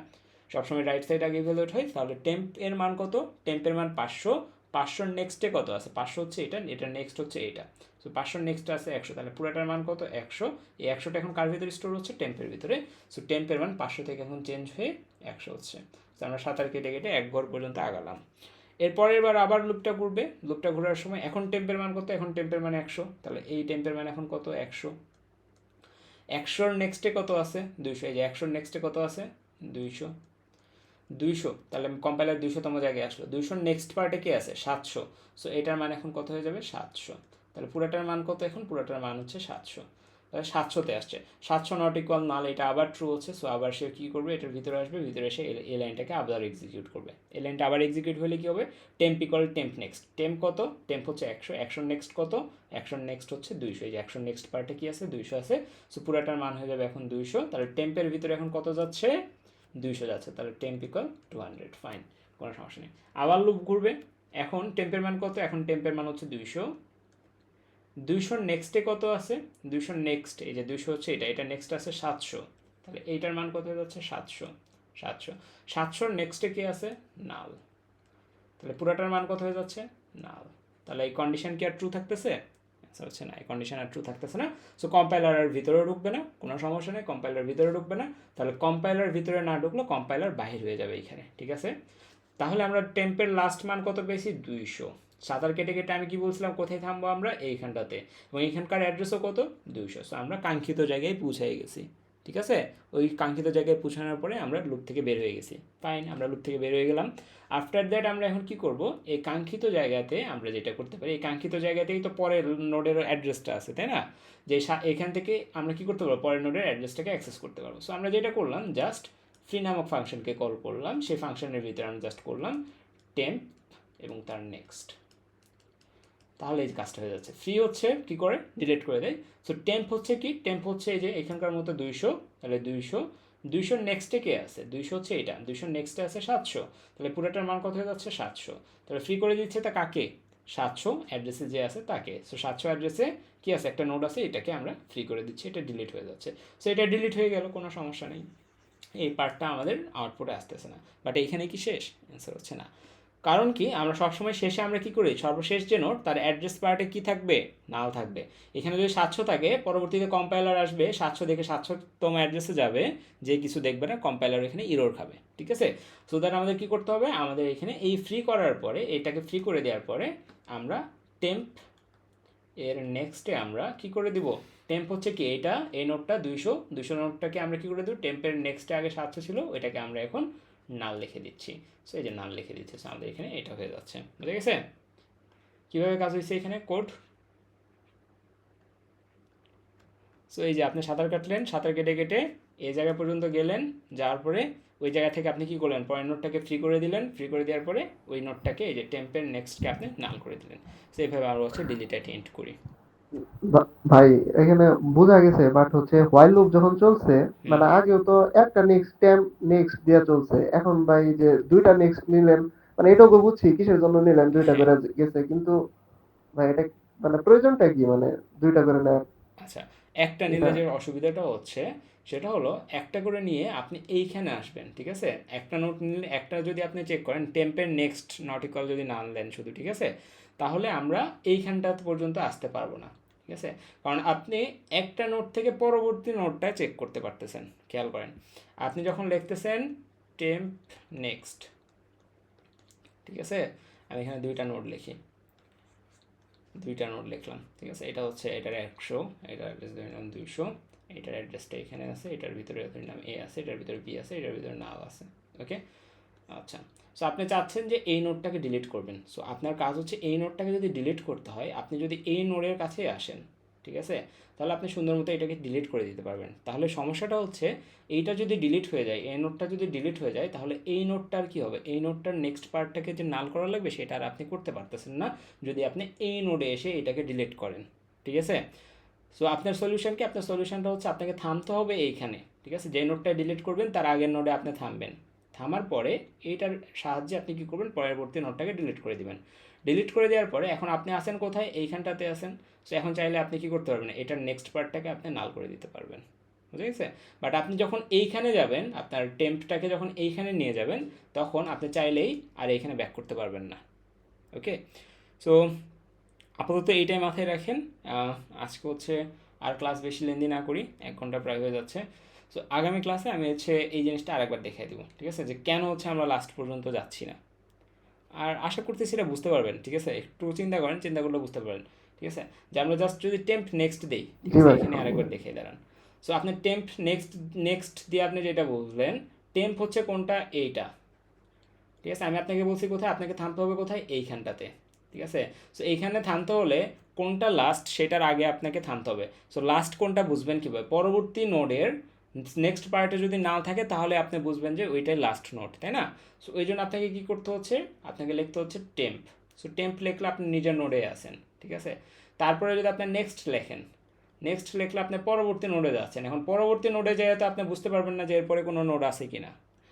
সবসময় রাইট সাইড আগে ইভ্যালুয়েট হয়, তাহলে টেম্প এর মান কত, টেম্পের মান 500, 500 নেক্সটে কত আছে, 500 হচ্ছে এটা, এটা নেক্সট হচ্ছে এটা, সো 500 নেক্সট আছে 100, তাহলে পুরোটার মান কত 100, এই 100টা এখন কার ভিতরে স্টোর হচ্ছে, টেম্পের ভিতরে, সো টেম্পের মান 500 থেকে এখন চেঞ্জ হয়ে 100 হচ্ছে। তো আমরা সাঁতার কেটে কেটে এক ঘর পর্যন্ত আগালাম। এরপরের বার আবার লুপটা ঘুরবে, লুপটা ঘোরার সময় এখন টেম্পের মান কত, এখন টেম্পের মান 100, তাহলে এই টেম্পের মান এখন কত 100, 100 নেক্সটে কত আছে 200, এই যে 100 নেক্সটে কত আছে 200, 200, তাহলে কম্পাইলার 200তম জায়গায় আসলো, 200 নেক্সট পার্টে কি আছে 700, সো এটার মান এখন কত হয়ে যাবে 700, তাহলে পুরোটার মান কত, এখন পুরোটার মান হচ্ছে 700, তাহলে 700তে আসছে, 700 নট ইকুয়াল নাল, এটা আবার ট্রু হচ্ছে, সো আবার সে কী করবে, এটার ভিতরে আসবে, ভিতরে এসে এই লাইনটাকে আবার এক্সিকিউট করবে, এই লাইনটা আবার এক্সিকিউট হলে কী হবে, temp equal temp next, temp কত, টেম্প হচ্ছে 100, 100 নেক্সট কত, 100 নেক্সট হচ্ছে 200, এই যে 100 নেক্সট পার্টে কি আছে 200 আছে, সো পুরোটার মান হয়ে যাবে এখন 200, তাহলে টেম্পের ভিতরে এখন কত যাচ্ছে 200 যাচ্ছে, তাহলে টেম্প ইকুয়াল 200, ফাইন, কোনো সমস্যা নেই। আবার লুপ ঘুরবে, এখন টেম্পের মান কত, এখন টেম্পের মান হচ্ছে 200, 200 নেক্সটে কত আছে, 200 নেক্সট, এই যে 200 হচ্ছে এটা, এটা নেক্সট আছে 700, তাহলে এইটার মান কত হয়ে যাচ্ছে 700, 700, 700 নেক্সটে কি আছে নাল, তাহলে পুরাটার মান কত হয়ে যাচ্ছে নাল, তাহলে এই কন্ডিশন কি আর ট্রু থাকতেছে, অ্যান্সার হচ্ছে না, এই কন্ডিশন আর ট্রু থাকতেছে না, সো কম্পাইলার আর ভিতরেও ঢুকবে না, কোনো সমস্যা নেই, কম্পাইলার ভিতরে ঢুকবে না, তাহলে কম্পাইলার ভিতরে না ঢুকলো কম্পাইলার বাহির হয়ে যাবে এইখানে, ঠিক আছে। তাহলে আমরা টেম্পের লাস্ট মান কত পেয়েছি 200, সাঁতার কেটে কেটে আমি কি বলছিলাম কোথায় থামবো আমরা, এইখানটাতে, এবং এইখানকার অ্যাড্রেসও কত 200, সো আমরা কাঙ্ক্ষিত জায়গায় পৌঁছাই গেছি, ঠিক আছে। ওই কাঙ্ক্ষিত জায়গায় পৌঁছানোর পরে আমরা লুপ থেকে বের হয়ে গেছি, ফাইন, আমরা লুপ থেকে বের হয়ে গেলাম। আফটার দ্যাট আমরা এখন কি করব, এই কাঙ্ক্ষিত জায়গাতে আমরা যেটা করতে পারি, এই কাঙ্ক্ষিত জায়গাতেই তো পরের নোডের অ্যাড্রেসটা আছে, তাই না, যে এখান থেকে আমরা কি করতে পারবো, পরের নোডের অ্যাড্রেসটাকে অ্যাক্সেস করতে পারবো। সো আমরা যেটা করলাম, জাস্ট ফ্রি নামক ফাংশনকে কল করলাম, সেই ফাংশনের ভিতরে আমরা জাস্ট করলাম টেম্প এবং তার নেক্সট, তাহলে এই কাজটা হয়ে যাচ্ছে। ফ্রি হচ্ছে কি করে, ডিলিট করে দেয়। সো টেম্প হচ্ছে কি, টেম্প হচ্ছে এই যে এখানকার মতো 200, তাহলে 200, 200 নেক্সটে কে আছে 200 হচ্ছে এটা, 200 নেক্সটে আছে 700, তাহলে পুরোটার মান কত হয়ে যাচ্ছে 700, তাহলে ফ্রি করে দিচ্ছে তা কাকে, 700 অ্যাড্রেসে যে আছে তাকে, সো 700 অ্যাড্রেসে কি আছে একটা নোড আছে, এটাকে আমরা ফ্রি করে দিচ্ছি, এটা ডিলিট হয়ে যাচ্ছে, সো এটা ডিলিট হয়ে গেল, কোনো সমস্যা নেই, এই পার্টটা আমাদের আউটপুটে আসতেছে না, বাট এইখানে কি শেষ, অ্যান্সার হচ্ছে না। কারণ কি, আমরা সবসময় শেষে আমরা কি করি, সর্বশেষ যে নোট তার অ্যাড্রেস পার্টে কি থাকবে, নাল থাকবে। এখানে যদি 700 থাকে, পরবর্তীতে কম্পাইলার আসবে 700 দেখে 700তম অ্যাড্রেসে যাবে, যে কিছু দেখবে না, কম্পাইলার এখানে ইরোর খাবে, ঠিক আছে। সো দ্যাট আমাদের কি করতে হবে, আমাদের এখানে এই ফ্রি করার পরে, এটাকে ফ্রি করে দেওয়ার পরে আমরা টেম্প এর নেক্সটে আমরা কি করে দিব, টেম্প হচ্ছে কি এইটা, এই নোটটা 200 নোটটাকে আমরা কি করে দেবো, টেম্পের নেক্সটে আগে 700 ছিল, ওইটাকে আমরা এখন নাল লিখে দিচ্ছি, সো এই যে নাল লিখে দিচ্ছে, আমাদের এখানে এটা হয়ে যাচ্ছে, বুঝে গেছে কীভাবে কাজ হয়েছে এখানে কোড। সো এই যে আপনি সাঁতার কাটলেন, সাঁতার কেটে কেটে এই জায়গা পর্যন্ত গেলেন, যাওয়ার পরে ওই জায়গা থেকে আপনি কি করলেন, পরের নোটটাকে ফ্রি করে দিলেন, ফ্রি করে দেওয়ার পরে ওই নোটটাকে এই যে টেম্পের নেক্সটকে আপনি নাল করে দিলেন, সো এইভাবে আমরা হচ্ছে ডিলিট এন্ড করি। ভাই এখানে বোঝা গেছে, বাট হচ্ছে হোয়াইল লুপ যখন চলছে, মানে আগেও তো একটা নেক্সট টেম্প নেক্সট দিয়ে চলছে, এখন ভাই যে দুইটা নেক্সট নিলেন, মানে এটাও বুঝছি কিসের জন্য নিলেন, দুইটা করে গেছে, কিন্তু ভাই এটা মানে প্রয়োজনটা কি, মানে দুইটা করে নেওয়ার, আচ্ছা, একটা নিলে এটা যে অসুবিধাটা হচ্ছে সেটা হলো, একটা করে নিয়ে আপনি এইখানে আসবেন, ঠিক আছে, একটা নোট নিলে, একটা যদি আপনি চেক করেন টেম্পের নেক্সট নট ইকুয়াল যদি না আনলেন শুধু, ঠিক আছে, তাহলে আমরা এইখানটা পর্যন্ত আসতে পারবো না, ঠিক আছে, কারণ আপনি একটা নোট থেকে পরবর্তী নোটটা চেক করতে পারতেছেন, খেয়াল করেন, আপনি যখন লিখতেছেন টেম্প নেক্সট, ঠিক আছে, আমি এখানে দুইটা নোট লিখলাম, ঠিক আছে, এটা হচ্ছে এটার 100, এটার অ্যাড্রেস ধরে নিলাম 200, এটার অ্যাড্রেসটা এখানে আছে, এটার ভিতরে ধরে নিলাম এ আছে, এটার ভিতরে বি আছে, এটার ভিতরে নাও আছে, ওকে। আচ্ছা, সো আপনি চাচ্ছেন যে এই নোটটাকে ডিলিট করবেন, সো আপনার কাজ হচ্ছে এই নোটটাকে যদি ডিলিট করতে হয়, আপনি যদি এই নোডের কাছেই আসেন, ঠিক আছে? তাহলে আপনি সুন্দর মতো এটাকে ডিলিট করে দিতে পারবেন। তাহলে সমস্যাটা হচ্ছে এইটা যদি ডিলিট হয়ে যায়, এই নোটটা যদি ডিলিট হয়ে যায়, তাহলে এই নোটটার কী হবে? এই নোটটার নেক্সট পার্টটাকে যে নাল করা লাগবে সেটা আর আপনি করতে পারতেছেন না যদি আপনি এই নোডে এসে এটাকে ডিলিট করেন। ঠিক আছে? সো আপনার সলিউশন কি? আপনার সলিউশনটা হচ্ছে আপনাকে থামতে হবে এইখানে। ঠিক আছে? যে নোটটা ডিলিট করবেন তার আগের নোডে আপনি থামবেন। থামার পরে এইটার সাহায্যে আপনি কী করবেন? পরবর্তী নোটটাকে ডিলিট করে দিবেন। ডিলিট করে দেওয়ার পরে এখন আপনি আছেন কোথায়? এইখানটাতে আছেন। সো এখন চাইলে আপনি কী করতে পারবেন? এটার নেক্সট পার্টটাকে আপনি নাল করে দিতে পারবেন। বুঝে গেছে? বাট আপনি যখন এইখানে যাবেন, আপনার টেম্পটাকে যখন এইখানে নিয়ে যাবেন, তখন আপনি চাইলেই আর এইখানে ব্যাক করতে পারবেন না। ওকে? সো আপাতত এইটাই মাথায় রাখেন। আজকে হচ্ছে আর ক্লাস বেশি লেন্দি না করি, 1 ঘন্টা প্রায় হয়ে যাচ্ছে। সো আগামী ক্লাসে আমি হচ্ছে এই জিনিসটা আরেকবার দেখিয়ে দেবো। ঠিক আছে? যে কেন হচ্ছে আমরা লাস্ট পর্যন্ত যাচ্ছি না। আর আশা করতেছি এটা বুঝতে পারবেন। ঠিক আছে? একটু চিন্তা করেন, চিন্তা করলে বুঝতে পারবেন। ঠিক আছে? যে আমরা জাস্ট যদি টেম্প নেক্সট দিই, ঠিক জি আছে, ভাই। এখানে আরেকবার দেখিয়ে দাঁড়ান। সো আপনি টেম্প নেক্সট নেক্সট দিয়ে আপনি যেটা বুঝলেন, টেম্প হচ্ছে কোনটা? এইটা। ঠিক আছে? আমি আপনাকে বলছি কোথায় আপনাকে থামতে হবে, কোথায়? এইখানটাতে। ঠিক আছে? সো এইখানে থামতে হলে কোনটা লাস্ট সেটার আগে আপনাকে থামতে হবে। সো লাস্ট কোনটা বুঝবেন কীভাবে? পরবর্তী নোডের নেক্সট পার্টে যদি নাও থাকে তাহলে আপনি বুঝবেন যে ওইটাই লাস্ট নোড, তাই না? সো ওই জন্য আপনাকে কী করতে হচ্ছে? আপনাকে লিখতে হচ্ছে টেম্প। সো টেম্প লিখলে আপনি নিজের নোডে আসেন। ঠিক আছে? তারপরে যদি আপনি নেক্সট লেখেন, নেক্সট লিখলে আপনি পরবর্তী নোডে যাচ্ছেন। এখন পরবর্তী নোডে যেয়ে তো আপনি বুঝতে পারবেন না যে এরপরে কোনো নোড আছে কি না।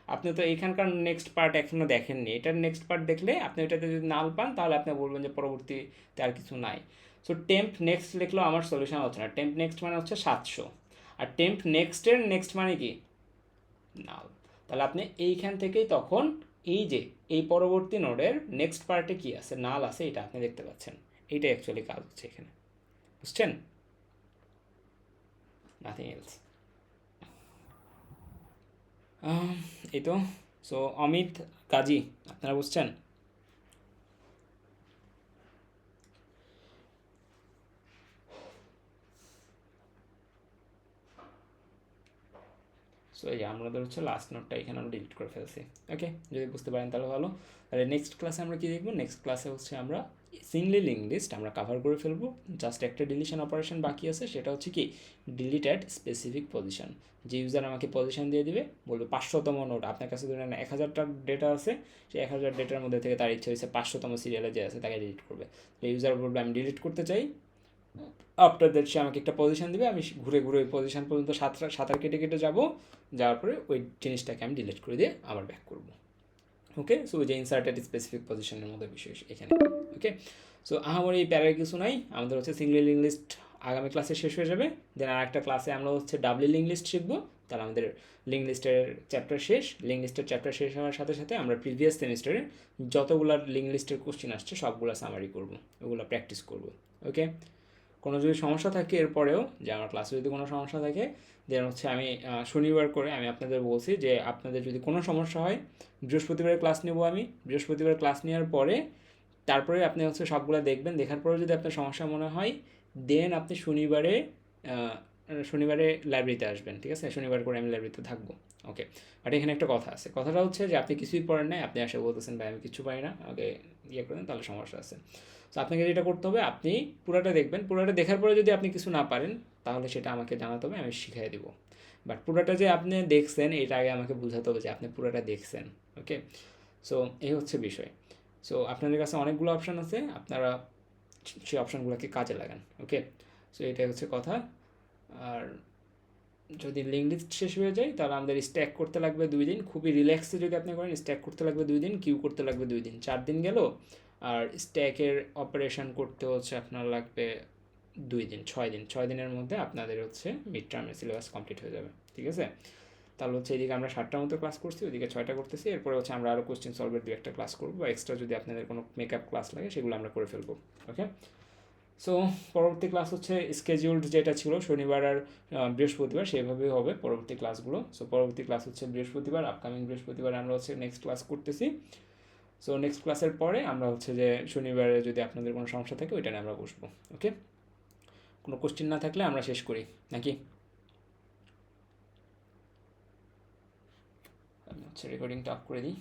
আপনি তো এইখানকার নেক্সট পার্ট এখনও দেখেননি। এটার নেক্সট পার্ট দেখলে আপনি ওইটাতে যদি নাল পান তাহলে আপনি বলবেন যে পরবর্তীতে আর কিছু নাই। সো টেম্প নেক্সট লিখলেও আমার সলিউশন হচ্ছে না। টেম্প নেক্সট মানে হচ্ছে 700, আর টেম্প নেক্সটের নেক্সট মানে কি? নাল। তাহলে আপনি এইখান থেকেই তখন এই যে এই পরবর্তী নোডের নেক্সট পার্টে কি আছে, নাল আছে, এটা আপনি দেখতে পাচ্ছেন। এইটাই অ্যাকচুয়ালি কাজ হচ্ছে এখানে। বুঝছেন? Nothing else. এই তো। সো অমিত, কাজী, আপনারা বুঝছেন? সো এই যে আমাদের হচ্ছে লাস্ট নোটটা এখানে আমরা ডিলিট করে ফেলছি। ওকে, যদি বুঝতে পারেন তাহলে ভালো। তাহলে নেক্সট ক্লাসে আমরা কী দেখবো? নেক্সট ক্লাসে হচ্ছে আমরা সিঙ্গলি লিঙ্ক লিস্ট আমরা কাভার করে ফেলবো। জাস্ট একটা ডিলিশন অপারেশন বাকি আছে, সেটা হচ্ছে কি? Delete at specific position. যে ইউজার আমাকে পজিশন দিয়ে দিবে, বলবে 500তম নোট, আপনার কাছে ধরেন 1000টা ডেটা আছে, সেই 1000 ডেটার মধ্যে থেকে তার ইচ্ছে হয়েছে 500তম সিরিয়ালে যে আছে তাকে ডিলিট করবে। তো ইউজার বলবে আমি ডিলিট করতে চাই। আফটার দ্যাট সে আমাকে একটা পজিশন দেবে, আমি ঘুরে ঘুরে ওই পজিশন পর্যন্ত সাঁতার কেটে কেটে যাবো, যাওয়ার পরে ওই জিনিসটাকে আমি ডিলিট করে দিয়ে আবার ব্যাক করবো। ওকে, সো যে ইনসার্টেড স্পেসিফিক পজিশনের মধ্যে বিষয় এখানে। ওকে, সো আমার এই প্যারার কিছু নাই। আমাদের হচ্ছে সিঙ্গল লিঙ্ক লিস্ট আগামী ক্লাসে শেষ হয়ে যাবে। দেন আর একটা ক্লাসে আমরা হচ্ছে ডাবল লিঙ্ক লিস্ট শিখবো। তাহলে আমাদের লিঙ্ক লিস্টের চ্যাপ্টার শেষ। লিঙ্ক লিস্টের চ্যাপ্টার শেষ হওয়ার সাথে সাথে আমরা প্রিভিয়াস সেমিস্টারে যতগুলো লিঙ্ক লিস্টের কোশ্চেন আসছে সবগুলো সামারি করবো, ওগুলো প্র্যাকটিস করবো। ওকে, কোনো যদি সমস্যা থাকে এরপরেও, যে আমার ক্লাসে যদি কোনো সমস্যা থাকে, দেন হচ্ছে আমি শনিবার করে আমি আপনাদের বলছি যে আপনাদের যদি কোনো সমস্যা হয় বৃহস্পতিবার ক্লাস নেব আমি। বৃহস্পতিবার ক্লাস নেওয়ার পরে তারপরে আপনি হচ্ছে সবগুলো দেখবেন, দেখার পরে যদি আপনার সমস্যা মনে হয় দেন আপনি শনিবারে লাইব্রেরিতে আসবেন। ঠিক আছে? শনিবার করে আমি লাইব্রেরিতে থাকবো। ওকে, বাট এখানে একটা কথা আছে। কথাটা হচ্ছে যে আপনি কিছুই পড়েন নাই, আপনি এসে বলতেছেন ভাই আমি কিছু পারি না, আমাকে ইয়ে করেন, তাহলে সমস্যা আছে। তো আপনাকে যেটা করতে হবে, আপনি পুরোটা দেখবেন। পুরোটা দেখার পরে যদি আপনি কিছু না পারেন তাহলে সেটা আমাকে জানাতে হবে, আমি শিখিয়ে দেবো। বাট পুরোটা যে আপনি দেখছেন এটা আগে আমাকে বোঝাতে হবে যে আপনি পুরোটা দেখছেন। ওকে, সো এই হচ্ছে বিষয়। সো আপনাদের কাছে অনেকগুলো অপশান আছে, আপনারা সেই অপশানগুলোকে কাজে লাগান। ওকে, সো এটাই হচ্ছে কথা। আর যদি লিঙ্ক লিস্ট শেষ হয়ে যায় তাহলে আমাদের স্ট্যাক করতে লাগবে 2 দিন। খুবই রিল্যাক্সে যদি আপনি করেন স্ট্যাক করতে লাগবে 2 দিন, কিউ করতে লাগবে 2 দিন, 4 দিন গেল। আর স্ট্যাকের অপারেশন করতে হচ্ছে আপনার লাগবে 2 দিন, 6 দিন। 6 দিনের মধ্যে আপনাদের হচ্ছে মিড টার্মের সিলেবাস কমপ্লিট হয়ে যাবে। ঠিক আছে? তাহলে হচ্ছে এদিকে আমরা 7টার মতো ক্লাস করছি, ওইদিকে 6টা করতেছি। এরপরে হচ্ছে আমরা আরও কোশ্চেন সলভের 2-1টা ক্লাস করবো, বা এক্সট্রা যদি আপনাদের কোনো মেকআপ ক্লাস লাগে সেগুলো আমরা করে ফেলবো। ওকে, সো পরবর্তী ক্লাস হচ্ছে স্কেজিউলড যেটা ছিল শনিবার আর বৃহস্পতিবার, সেভাবেই হবে পরবর্তী ক্লাসগুলো। সো পরবর্তী ক্লাস হচ্ছে বৃহস্পতিবার, আপকামিং বৃহস্পতিবার আমরা হচ্ছে নেক্সট ক্লাস করতেছি। সো নেক্সট ক্লাসের পরে আমরা হচ্ছে যে শনিবারে যদি আপনাদের কোনো সমস্যা থাকে ওইটা নিয়ে আমরা বসবো। ওকে, কোনো কোশ্চেন না থাকলে আমরা শেষ করি নাকি? আমি হচ্ছে রেকর্ডিংটা অফ করে দিই।